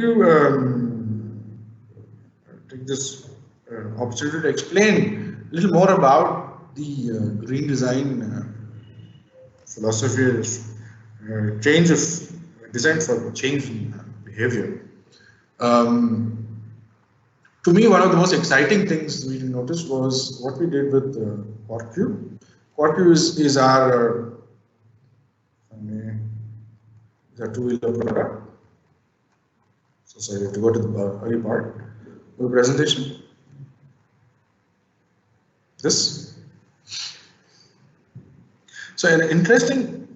this opportunity to explain a little more about the green design philosophy is change of design for change in behavior. To me, one of the most exciting things we noticed was what we did with QuarkQ. QuarkQ is our two-wheeler product. So sorry, I have to go to the early part of the presentation. This. So an interesting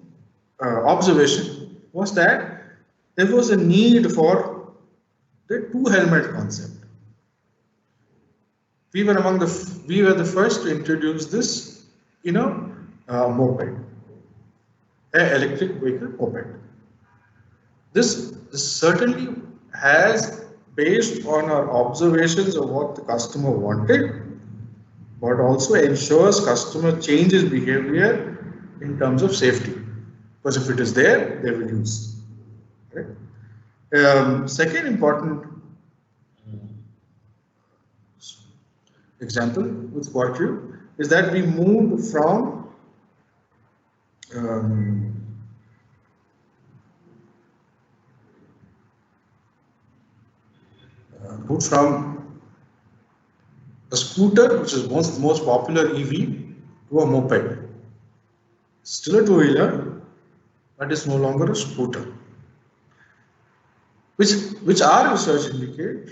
observation was that there was a need for the two-helmet concept. We were the first to introduce this, moped, an electric vehicle moped. This certainly has, based on our observations of what the customer wanted, but also ensures customer changes behavior in terms of safety, because if it is there, they will use. Right? Second important example with QuarkQ is that we moved from a scooter, which is most popular EV, to a moped. Still a two-wheeler, but it's no longer a scooter. Which our research indicates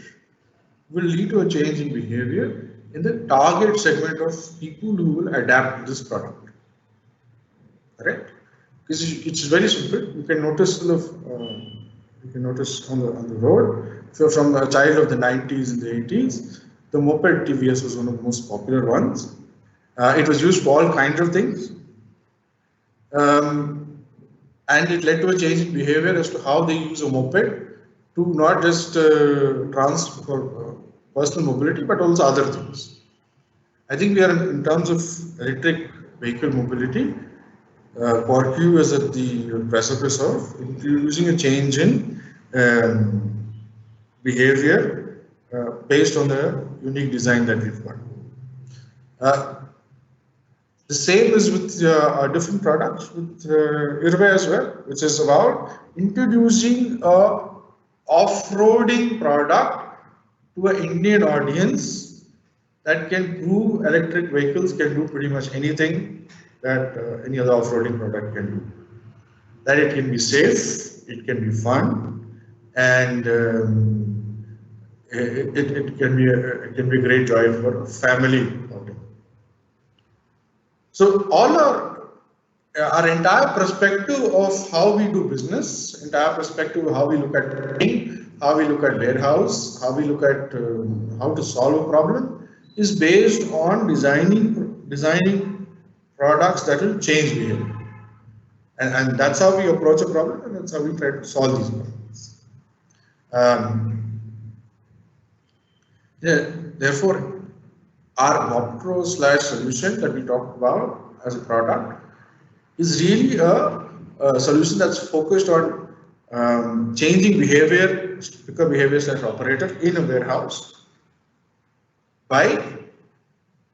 will lead to a change in behavior in the target segment of people who will adapt this product. Correct? Because it's very simple. You can notice on the road. So from a child of the 90s and the 80s, the moped TVS was one of the most popular ones. It was used for all kinds of things. And it led to a change in behavior as to how they use a moped to not just for personal mobility, but also other things. I think we are in terms of electric vehicle mobility, QuarkQ is at the precipice of introducing a change in behavior based on the unique design that we've got. The same is with different products with Irway as well, which is about introducing a off-roading product to an Indian audience that can prove electric vehicles can do pretty much anything that any other off-roading product can do. that it can be safe, it can be fun, and it can be a great joy for a family outing. So all our entire perspective of how we do business, entire perspective of how we look at training, how we look at warehouse, how we look at how to solve a problem, is based on designing products that will change behavior. And that's how we approach a problem, and that's how we try to solve these problems. Yeah, therefore, our Mopro / solution that we talked about as a product is really a solution that's focused on changing behavior, picker behavior / operator in a warehouse by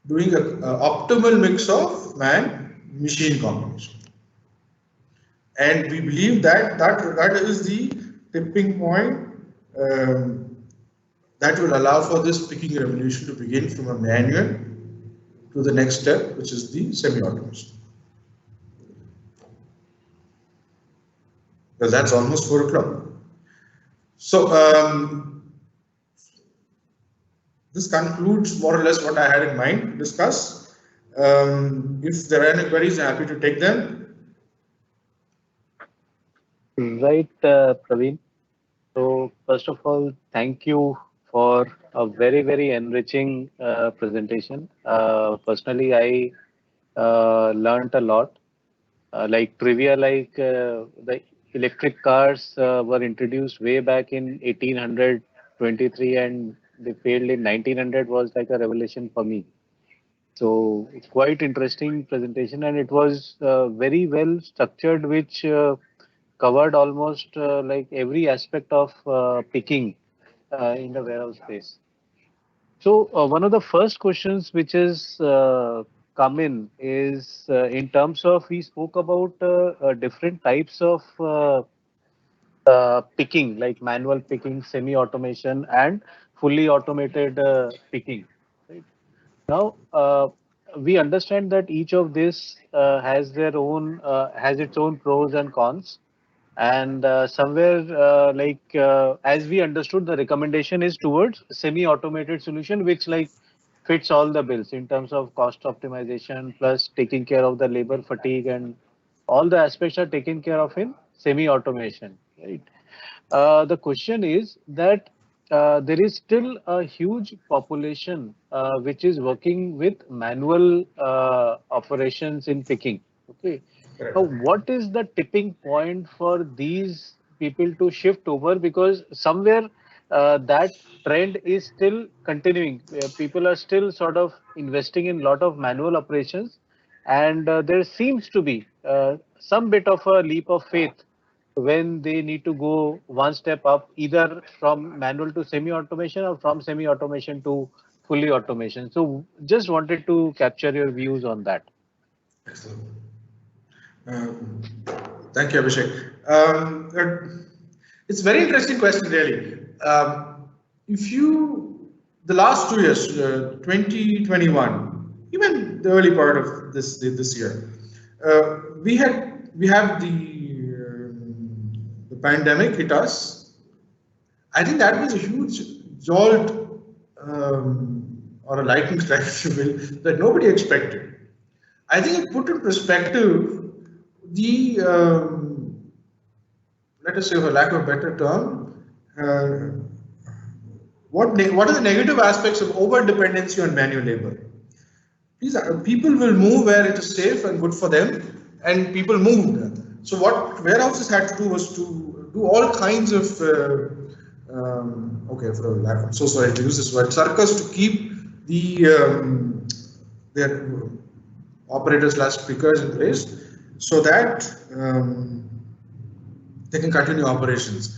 doing an optimal mix of man-machine combination. And we believe that is the tipping point that will allow for this picking revolution to begin from a manual to the next step, which is the semi-automation. Because that's almost 4 o'clock. So this concludes more or less what I had in mind to discuss. If there are any queries, I'm happy to take them. Right, Praveen. So first of all, thank you for a very, very enriching presentation. Personally, I learned a lot. Like trivia, like the electric cars were introduced way back in 1823 and they failed in 1900 was like a revelation for me. So it's quite interesting presentation and it was very well structured, which covered almost like every aspect of picking in the warehouse space. So one of the first questions which is come in is in terms of we spoke about different types of picking, like manual picking, semi-automation, and fully automated picking. Right? Now we understand that each of this has their own has its own pros and cons. And somewhere as we understood, the recommendation is towards semi-automated solution, which like fits all the bills in terms of cost optimization plus taking care of the labor fatigue and all the aspects are taken care of in semi-automation, right? The question is that there is still a huge population which is working with manual operations in picking. Okay. Now, what is the tipping point for these people to shift over? Because somewhere that trend is still continuing. People are still sort of investing in a lot of manual operations, and there seems to be some bit of a leap of faith when they need to go one step up, either from manual to semi-automation or from semi-automation to fully automation. So just wanted to capture your views on that. Excellent. Thank you, Abhishek. It's a very interesting question, really. The last 2 years, 2021, even the early part of this year, we have the pandemic hit us. I think that was a huge jolt or a lightning strike, if you will, that nobody expected. I think it put in perspective the, let us say for lack of a better term, what are the negative aspects of over-dependency on manual labor? People will move where it is safe and good for them, and people moved. So what warehouses had to do was to do all kinds of, I'm so sorry to use this word, circus, to keep their operators / pickers in place so that they can continue operations.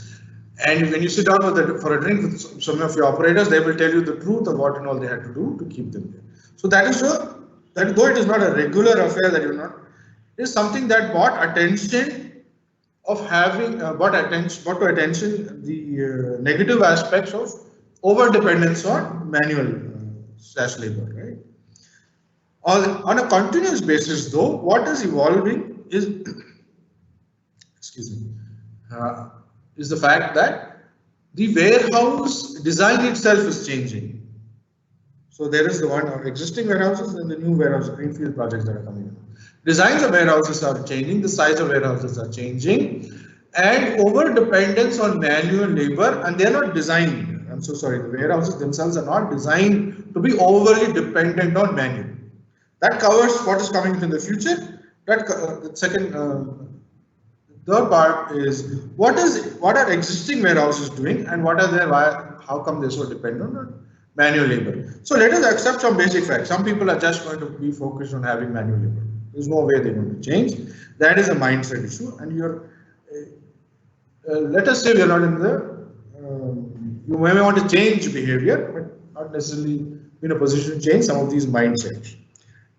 And when you sit down for a drink with some of your operators, they will tell you the truth of what and all they had to do to keep them there. So that though it is not a regular affair, it is something that brought attention to attention the negative aspects of over dependence on manual / labor, right? On a continuous basis, though, what is evolving is excuse me, is the fact that the warehouse design itself is changing. So there is the one existing warehouses and the new warehouse greenfield projects that are coming in. Designs of warehouses are changing, the size of warehouses are changing, and over dependence on manual labor, and they are not designed. I'm so sorry, the warehouses themselves are not designed to be overly dependent on manual. That covers what is coming in the future. That the second, third part is what are existing warehouses doing, and what are their how come they're so dependent on manual labor. So let us accept some basic facts. Some people are just going to be focused on having manual labor. There's no way they're going to change. That is a mindset issue, and you're. Let us say we are not in the. You may want to change behavior, but not necessarily in a position to change some of these mindsets.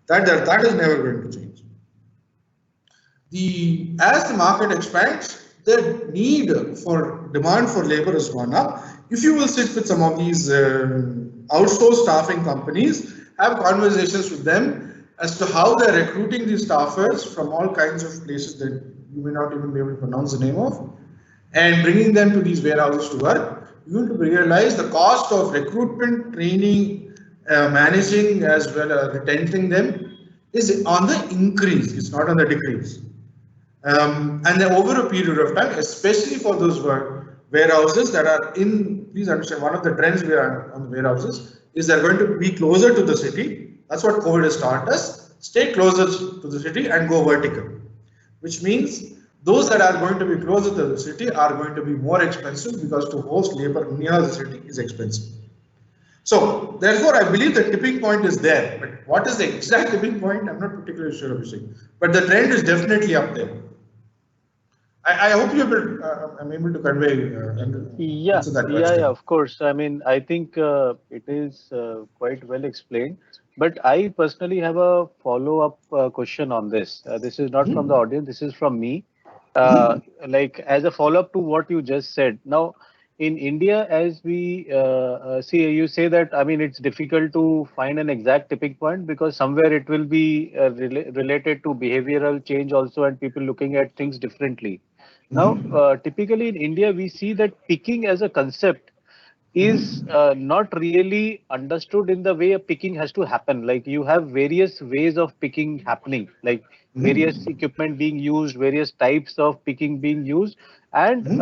That is never going to change. As the market expands, the demand for labor has gone up. If you will sit with some of these outsourced staffing companies, have conversations with them as to how they're recruiting these staffers from all kinds of places that you may not even be able to pronounce the name of, and bringing them to these warehouses to work, you will realize the cost of recruitment, training, managing as well as retaining them is on the increase, it's not on the decrease. And then over a period of time, especially for those warehouses that are in, please understand, one of the trends we are on the warehouses is they're going to be closer to the city. That's what COVID has taught us. Stay closer to the city and go vertical, which means those that are going to be closer to the city are going to be more expensive because to host labor near the city is expensive. So therefore, I believe the tipping point is there. But what is the exact tipping point? I'm not particularly sure, Abhishek. But the trend is definitely up there. I hope I'm able to convey. Yeah, of course. I mean, I think it is quite well explained. But I personally have a follow-up question on this. This is not from the audience. This is from me. Like as a follow-up to what you just said. Now, in India, as we see, you say that, I mean, it's difficult to find an exact tipping point because somewhere it will be related to behavioral change also and people looking at things differently. Now, typically in India, we see that picking as a concept is not really understood in the way a picking has to happen. Like you have various ways of picking happening, like various equipment being used, various types of picking being used, and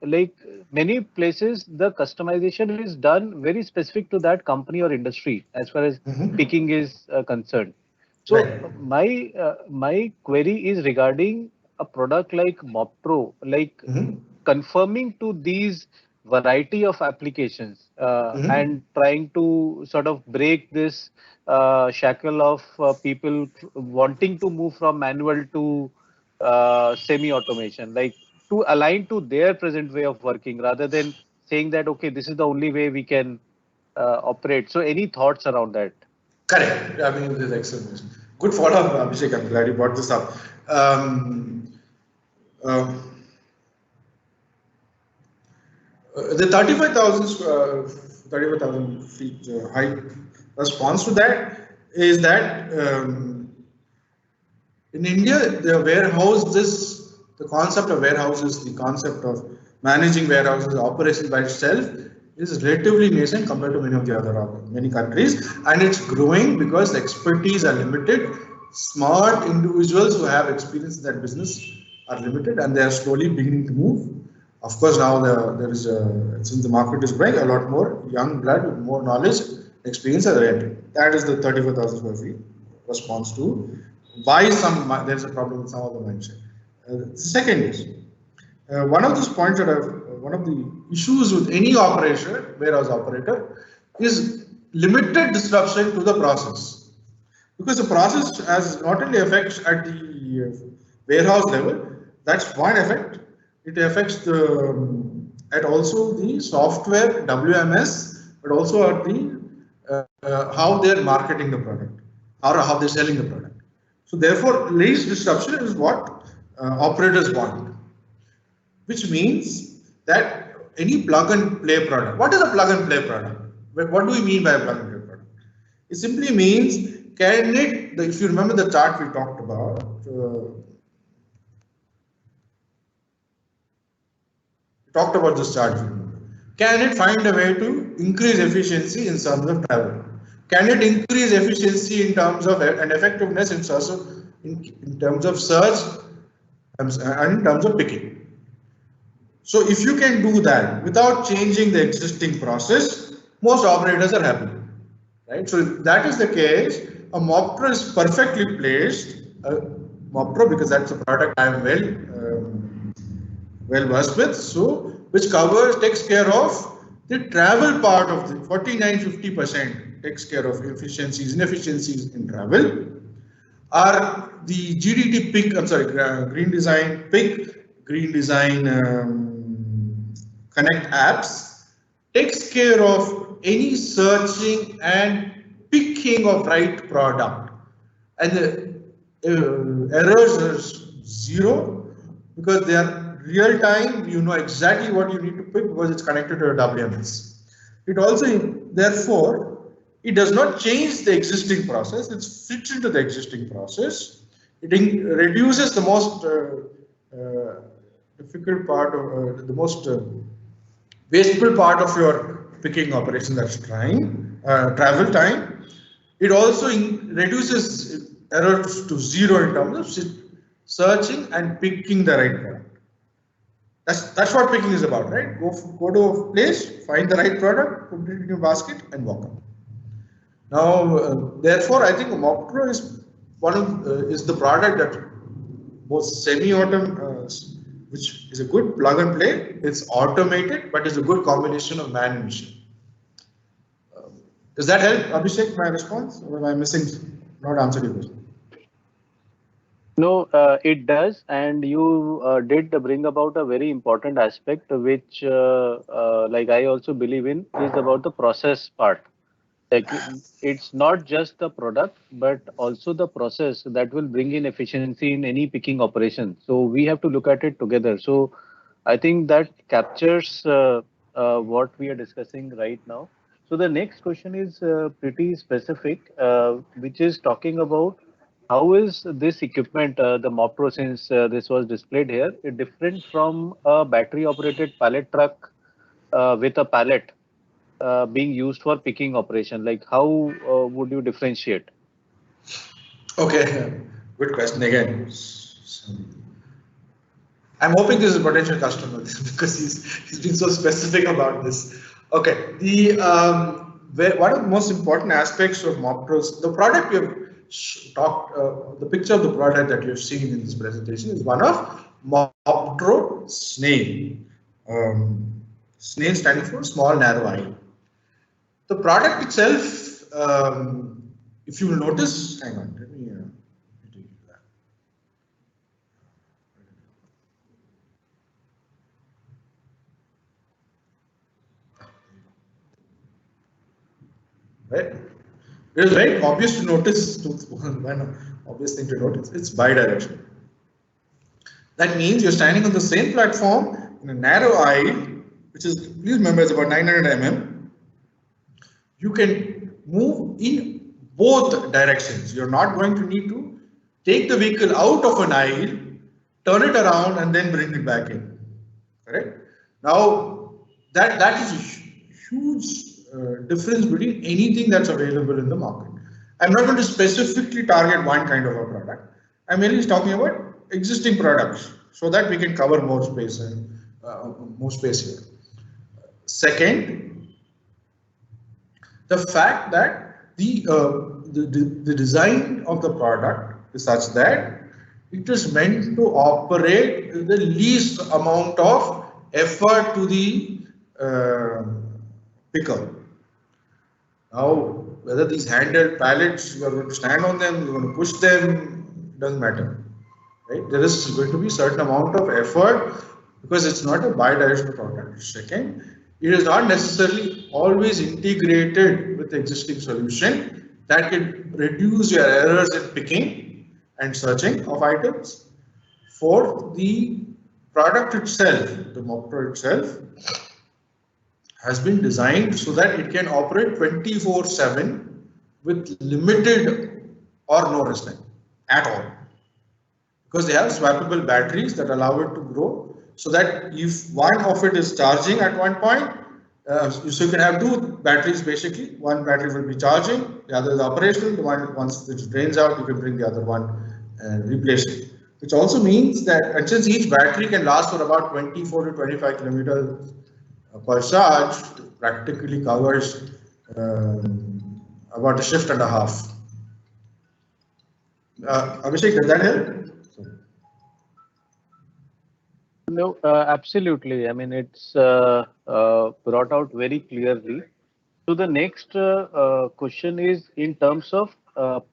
like many places, the customization is done very specific to that company or industry as far as picking is concerned. So my query is regarding a product like Mopro, like confirming to these variety of applications and trying to sort of break this shackle of people wanting to move from manual to semi-automation, like to align to their present way of working rather than saying that, okay, this is the only way we can operate. So any thoughts around that? Correct. I mean, this is excellent. Good follow-up, Abhishek. I'm glad you brought this up. The 35,000 feet height response to that is that in India, the concept of warehouses, the concept of managing warehouses, operation by itself is relatively nascent compared to many countries, and it's growing because the expertise are limited. Smart individuals who have experience in that business are limited, and they are slowly beginning to move. Of course, now since the market is growing, a lot more young blood with more knowledge, experience are entering. That is the 34,000 square feet response to why there's a problem with some of the mindset. The second is one of those points one of the issues with any warehouse operator, is limited disruption to the process, because the process has not only effects at the warehouse level. That's one effect. It affects at also the software WMS, but also at the how they're marketing the product or how they're selling the product. So therefore, least disruption is what operators want, which means that any plug and play product. What is a plug and play product? What do we mean by a plug and play product? It simply means if you remember the chart we talked about. talked about this chart. Can it find a way to increase efficiency in terms of travel? Can it increase efficiency in terms of and effectiveness in terms of search and in terms of picking? So if you can do that without changing the existing process, most operators are happy, right? So if that is the case, a Moptro is perfectly placed. Moptro, because that's a product I am well versed with, so which takes care of the travel part of the 49-50%, takes care of inefficiencies in travel. Are the GDT pick, I'm sorry, Green Design pick, Green Design Connect apps takes care of any searching and picking of right product, and the errors are zero because they are real time. You know exactly what you need to pick because it's connected to a WMS. It also, therefore, it does not change the existing process. It fits into the existing process. It reduces the most difficult part of the most wasteful part of your picking operation, that's travel time. It also reduces errors to zero in terms of searching and picking the right product. That's what picking is about, right? Go to a place, find the right product, put it in your basket, and walk out. Now, therefore, I think Moptro is is the product that both semi-autom, which is a good plug and play. It's automated, but it's a good combination of man and machine. Does that help, Abhishek? My response, or am I missing? Not answered your question. No, it does, and you did bring about a very important aspect, which, like I also believe in, is about the process part. Like it's not just the product, but also the process that will bring in efficiency in any picking operation. So we have to look at it together. So I think that captures what we are discussing right now. So the next question is pretty specific, which is talking about how is this equipment, the Mopro, since this was displayed here, different from a battery operated pallet truck with a pallet being used for picking operation? Like how would you differentiate? Okay, good question again. I'm hoping this is a potential customer because he's been so specific about this. Okay, one of the most important aspects of Moptro's, the product we have the picture of the product that you've seen in this presentation is one of Moptro Snail. Snail standing for small narrow eye. The product itself, if you will notice, hang on, let me take you to that. Right? It is very obvious to notice, one obvious thing to notice, it's bidirectional. That means you're standing on the same platform in a narrow aisle, which is, please remember, it's about 900 mm. You can move in both directions. You're not going to need to take the vehicle out of an aisle, turn it around, and then bring it back in. Correct? Now, that is a huge difference between anything that's available in the market. I'm not going to specifically target one kind of a product. I'm mainly talking about existing products so that we can cover more space here. Second, the fact that the design of the product is such that it is meant to operate with the least amount of effort to the picker. Now, whether these handheld pallets, you are going to stand on them, you are going to push them, doesn't matter, right? There is going to be certain amount of effort because it's not a bidirectional product. Second, it is not necessarily always integrated with the existing solution that can reduce your errors in picking and searching of items. Fourth, the product itself, the Moptro itself, has been designed so that it can operate 24/7 with limited or no rest time at all. Because they have swappable batteries that allow it to grow so that if one of it is charging at one point, so you can have two batteries basically. One battery will be charging, the other is operational. The one once it drains out, you can bring the other one and replace it. Which also means that, and since each battery can last for about 24 to 25 kilometers per charge, it practically covers about a shift and a half. Abhishek, does that help? No, absolutely. I mean, it's brought out very clearly. So the next question is in terms of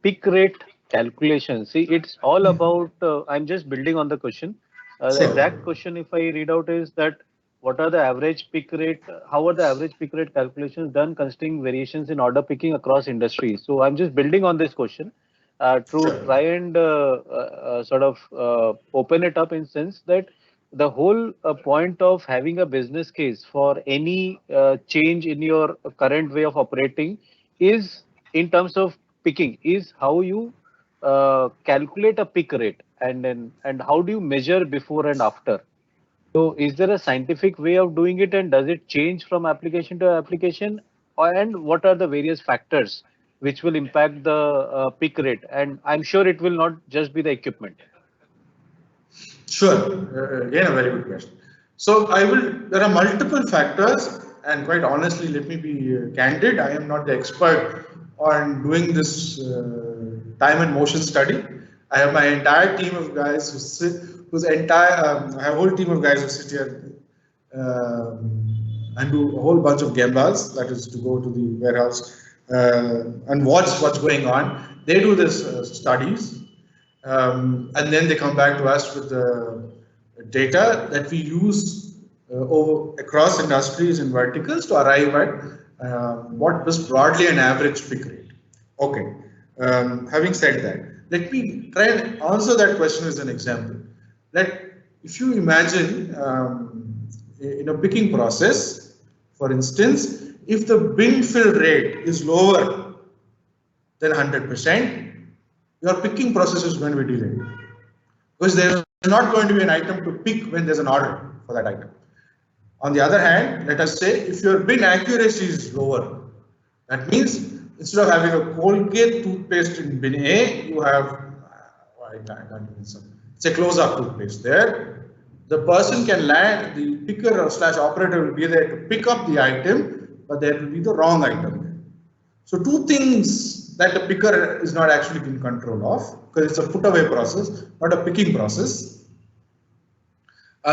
pick rate calculation. See, it's all about, I'm just building on the question. The exact question, if I read out, is that what are the average pick rate, how are the average pick rate calculations done considering variations in order picking across industries? So I'm just building on this question to try and sort of open it up in sense that the whole point of having a business case for any change in your current way of operating is in terms of picking, is how you calculate a pick rate, and then and how do you measure before and after. So is there a scientific way of doing it, and does it change from application to application, and what are the various factors which will impact the pick rate? And I'm sure it will not just be the equipment. Sure, again a very good question. So there are multiple factors, and quite honestly, let me be candid, I am not the expert on doing this time and motion study. I have my entire team of guys I have a whole team of guys who sit here and do a whole bunch of gambas, that is to go to the warehouse and watch what's going on. They do this studies. And then they come back to us with the data that we use across industries and verticals to arrive at what is broadly an average pick rate. Okay, having said that, let me try and answer that question as an example. If you imagine in a picking process, for instance, if the bin fill rate is lower than 100%, your picking process is going to be delayed because there's not going to be an item to pick when there's an order for that item. On the other hand, let us say if your bin accuracy is lower, that means instead of having a Colgate toothpaste in bin A, you have it's a close-up toothpaste there. The person can land, the picker or / operator will be there to pick up the item, but there will be the wrong item there. So two things that the picker is not actually in control of, because it's a put away process, not a picking process,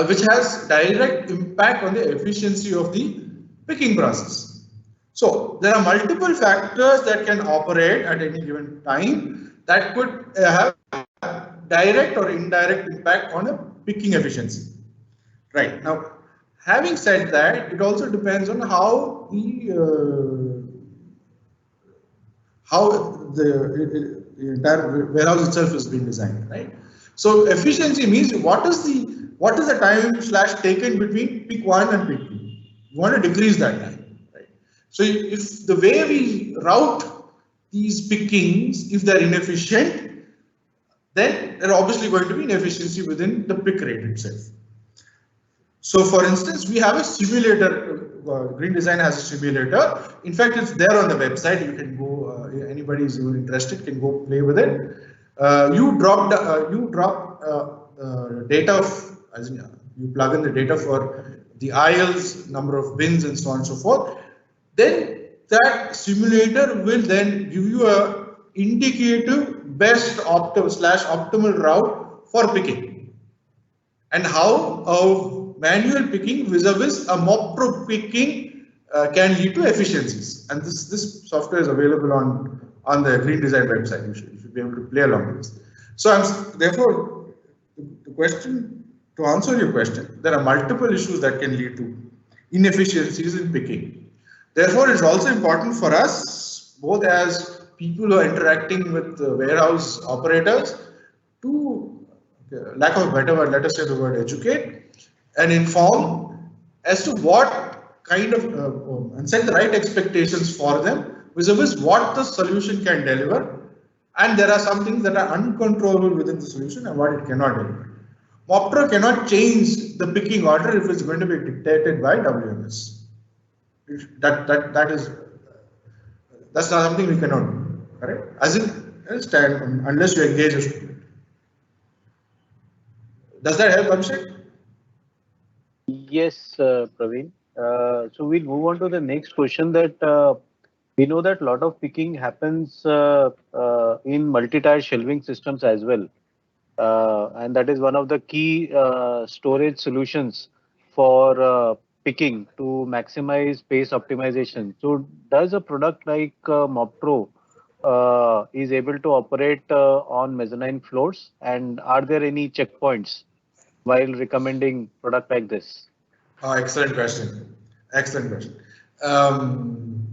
which has direct impact on the efficiency of the picking process. So there are multiple factors that can operate at any given time that could have direct or indirect impact on a picking efficiency. Right, now having said that, it also depends on how the entire warehouse itself is being designed, right? So efficiency means what is the time / taken between pick 1 and pick 2. You want to decrease that time, right? So if the way we route these pickings, if they're inefficient, then there are obviously going to be inefficiency within the pick rate itself. So for instance, we have a simulator. Green Design has a simulator. In fact, it's there on the website. You can go, anybody who's interested can go play with it. You drop data you plug in the data for the aisles, number of bins, and so on and so forth. Then that simulator will then give you a indicative best optimal route for picking, and how manual picking vis-a-vis a mop picking can lead to efficiencies. And this software is available on the Green Design website. You should be able to play along with this. So therefore, to answer your question, there are multiple issues that can lead to inefficiencies in picking. Therefore, it's also important for us, both as people who are interacting with warehouse operators, to, lack of a better word, let us say the word educate and inform as to what kind of and set the right expectations for them vis-a-vis what the solution can deliver, and there are some things that are uncontrollable within the solution and what it cannot deliver. Moptro cannot change the picking order if it's going to be dictated by WMS. That's not something we cannot do, correct? As in, stand unless you engage a student. Does that help, Abhishek? Yes, Praveen. So we'll move on to the next question that we know that a lot of picking happens in multi-tier shelving systems as well. And that is one of the key storage solutions for picking to maximize space optimization. So does a product like Mopro is able to operate on mezzanine floors? And are there any checkpoints while recommending product like this? Oh, excellent question. Excellent question. Um,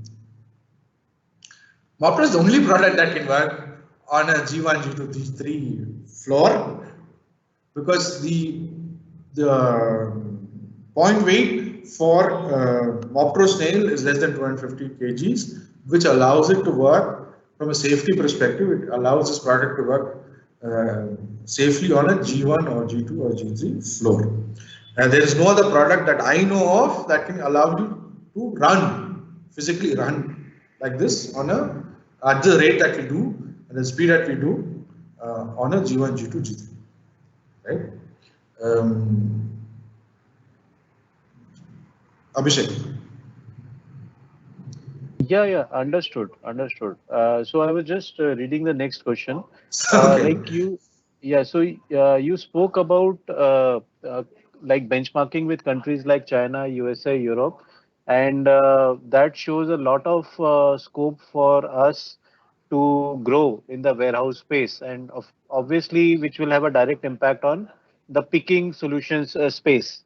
Mopper is the only product that can work on a G1, G2, G3 floor because the point weight for Mopro snail is less than 250 kgs, which allows it to work from a safety perspective. It allows this product to work safely on a G1 or G2 or G3 floor. And there is no other product that I know of that can allow you to run, physically run like this on a at the rate that we do and the speed that we do on a G1, G2, G3, right? Abhishek. Yeah, understood, understood. So I was just reading the next question. Okay. Like you, yeah, so you spoke about like benchmarking with countries like China, USA, Europe, and that shows a lot of scope for us to grow in the warehouse space, and obviously, which will have a direct impact on the picking solutions space.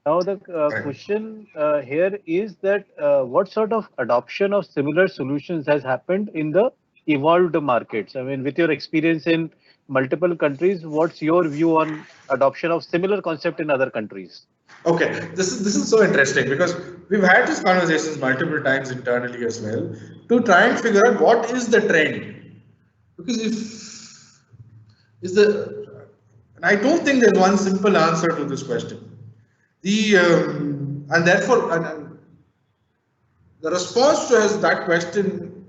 Now the Right. question here is that what sort of adoption of similar solutions has happened in the evolved markets? I mean, with your experience in multiple countries, what's your view on adoption of similar concept in other countries? Okay, this is so interesting because we've had these conversations multiple times internally as well to try and figure out what is the trend. Because if is the and I don't think there's one simple answer to this question. The and therefore and the response to that question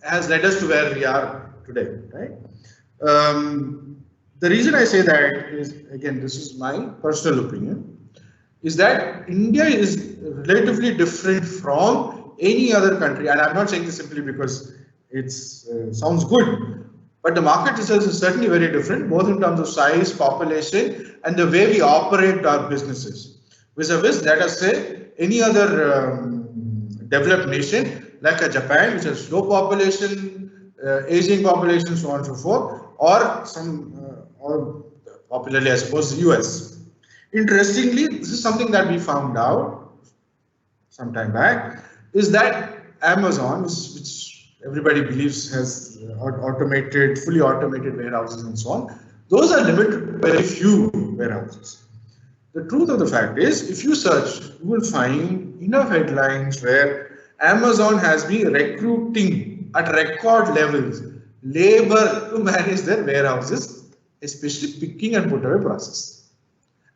has led us to where we are today, right? The reason I say that is again, this is my personal opinion, is that India is relatively different from any other country, and I'm not saying this simply because it sounds good, but the market itself is certainly very different, both in terms of size, population, and the way we operate our businesses. Vis-a-vis, let us say, any other developed nation like a Japan, which has low population, aging population, so on and so forth, or or popularly, I suppose, the US. Interestingly, this is something that we found out some time back, is that Amazon, which everybody believes has automated, fully automated warehouses and so on, those are limited to very few warehouses. The truth of the fact is, if you search, you will find enough headlines where Amazon has been recruiting at record levels labor to manage their warehouses, especially picking and put away process.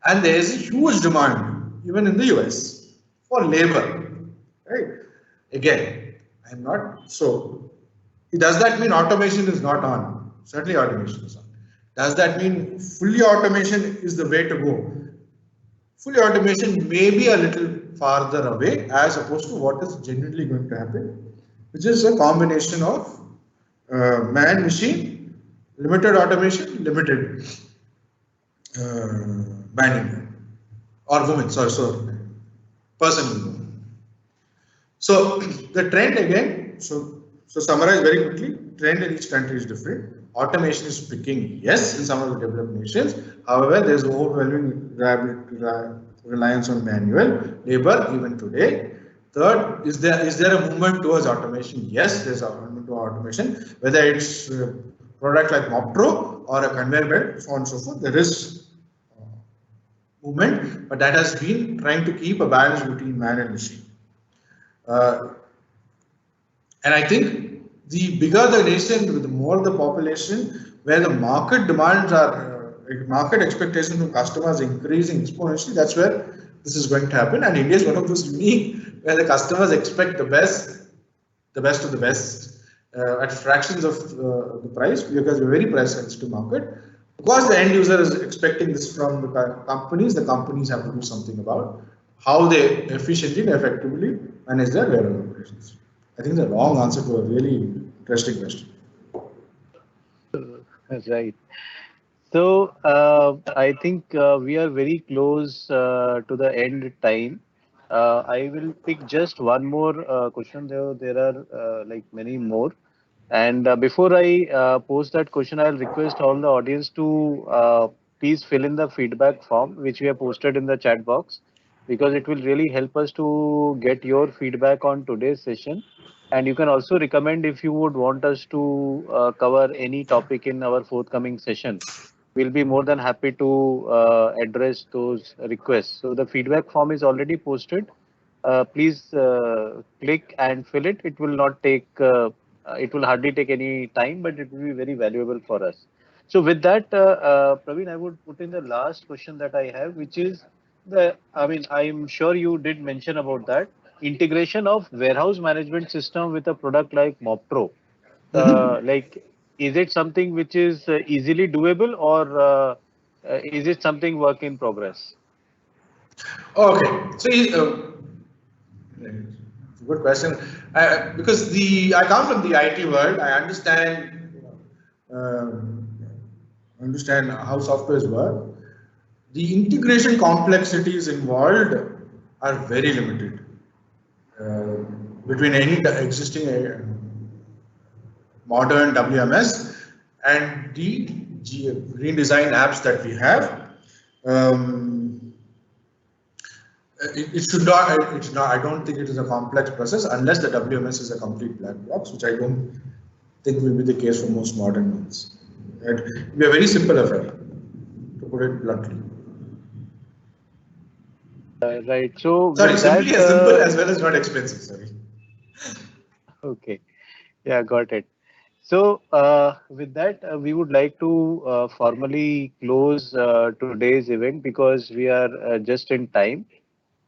And there is a huge demand, even in the US, for labor. Right? Again, I'm not so. Does that mean automation is not on? Certainly, automation is on. Does that mean fully automation is the way to go? Fully automation may be a little farther away as opposed to what is genuinely going to happen, which is a combination of man machine, limited automation, limited man or woman, sorry, person. So the trend again, so summarize very quickly, trend in each country is different. Automation is picking, yes, in some of the developed nations. However, there's overwhelming reliance on manual labor even today. Third, is there a movement towards automation? Yes, there's a movement to automation. Whether it's a product like Moptro or a conveyor belt, so on and so forth, there is movement, but that has been trying to keep a balance between man and machine. And I think the bigger the nation, the more the population, where the market demands are market expectations from customers increasing exponentially, that's where this is going to happen. And India is one of those unique where the customers expect the best of the best at fractions of the price, because we're very price sensitive market. Because the end user is expecting this from the companies have to do something about how they efficiently and effectively manage their warehouse operations. I think it's a long answer to a really interesting question. Right. So I think we are very close to the end time. I will pick just one more question. There are like many more. And before I post that question, I'll request all the audience to please fill in the feedback form which we have posted in the chat box, because it will really help us to get your feedback on today's session. And you can also recommend if you would want us to cover any topic in our forthcoming session. We'll be more than happy to address those requests. So the feedback form is already posted. Please click and fill it. It will not take, it will hardly take any time, but it will be very valuable for us. So with that, Praveen, I would put in the last question that I have, which is I mean, I'm sure you did mention about that integration of warehouse management system with a product like Moptro. Like, is it something which is easily doable, or is it something work in progress? Okay, so good question. Because I come from the IT world, I understand how softwares work. The integration complexities involved are very limited between any existing modern WMS and the redesigned apps that we have. It should not. It's not. I don't think it is a complex process unless the WMS is a complete black box, which I don't think will be the case for most modern ones. Right? It will be a very simple affair, to put it bluntly. Right. So sorry, simply as simple as well as not expensive. Sorry. Okay. Yeah, got it. So with that, we would like to formally close today's event, because we are just in time.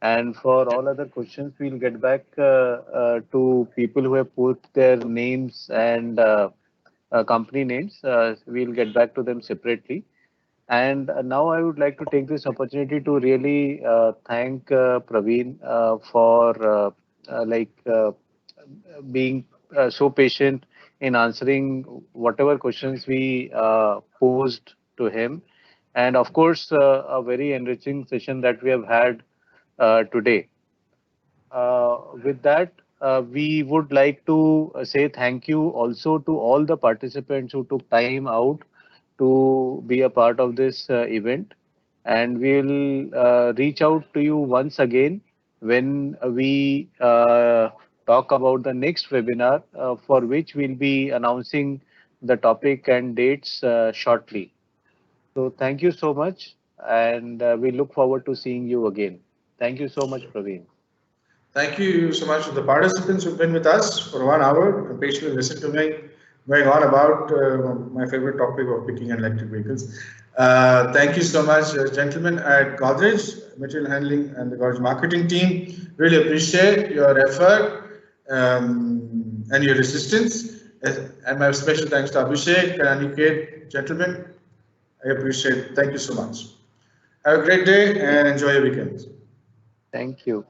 And for all other questions, we'll get back to people who have put their names and company names. We'll get back to them separately. And now I would like to take this opportunity to really thank Praveen for being so patient in answering whatever questions we posed to him. And of course, a very enriching session that we have had today. With that, we would like to say thank you also to all the participants who took time out to be a part of this event. And we'll reach out to you once again when we talk about the next webinar, for which we'll be announcing the topic and dates shortly. So thank you so much, and we look forward to seeing you again. Thank you so much, Praveen. Thank you so much to the participants who've been with us for 1 hour and patiently listened to me going on about my favorite topic of picking and electric vehicles. Thank you so much, gentlemen at Godrej Material Handling and the Godrej Marketing team. Really appreciate your effort and your resistance. And my special thanks to Abhishek and Aniket, gentlemen. I appreciate it. Thank you so much. Have a great day and enjoy your weekend. Thank you.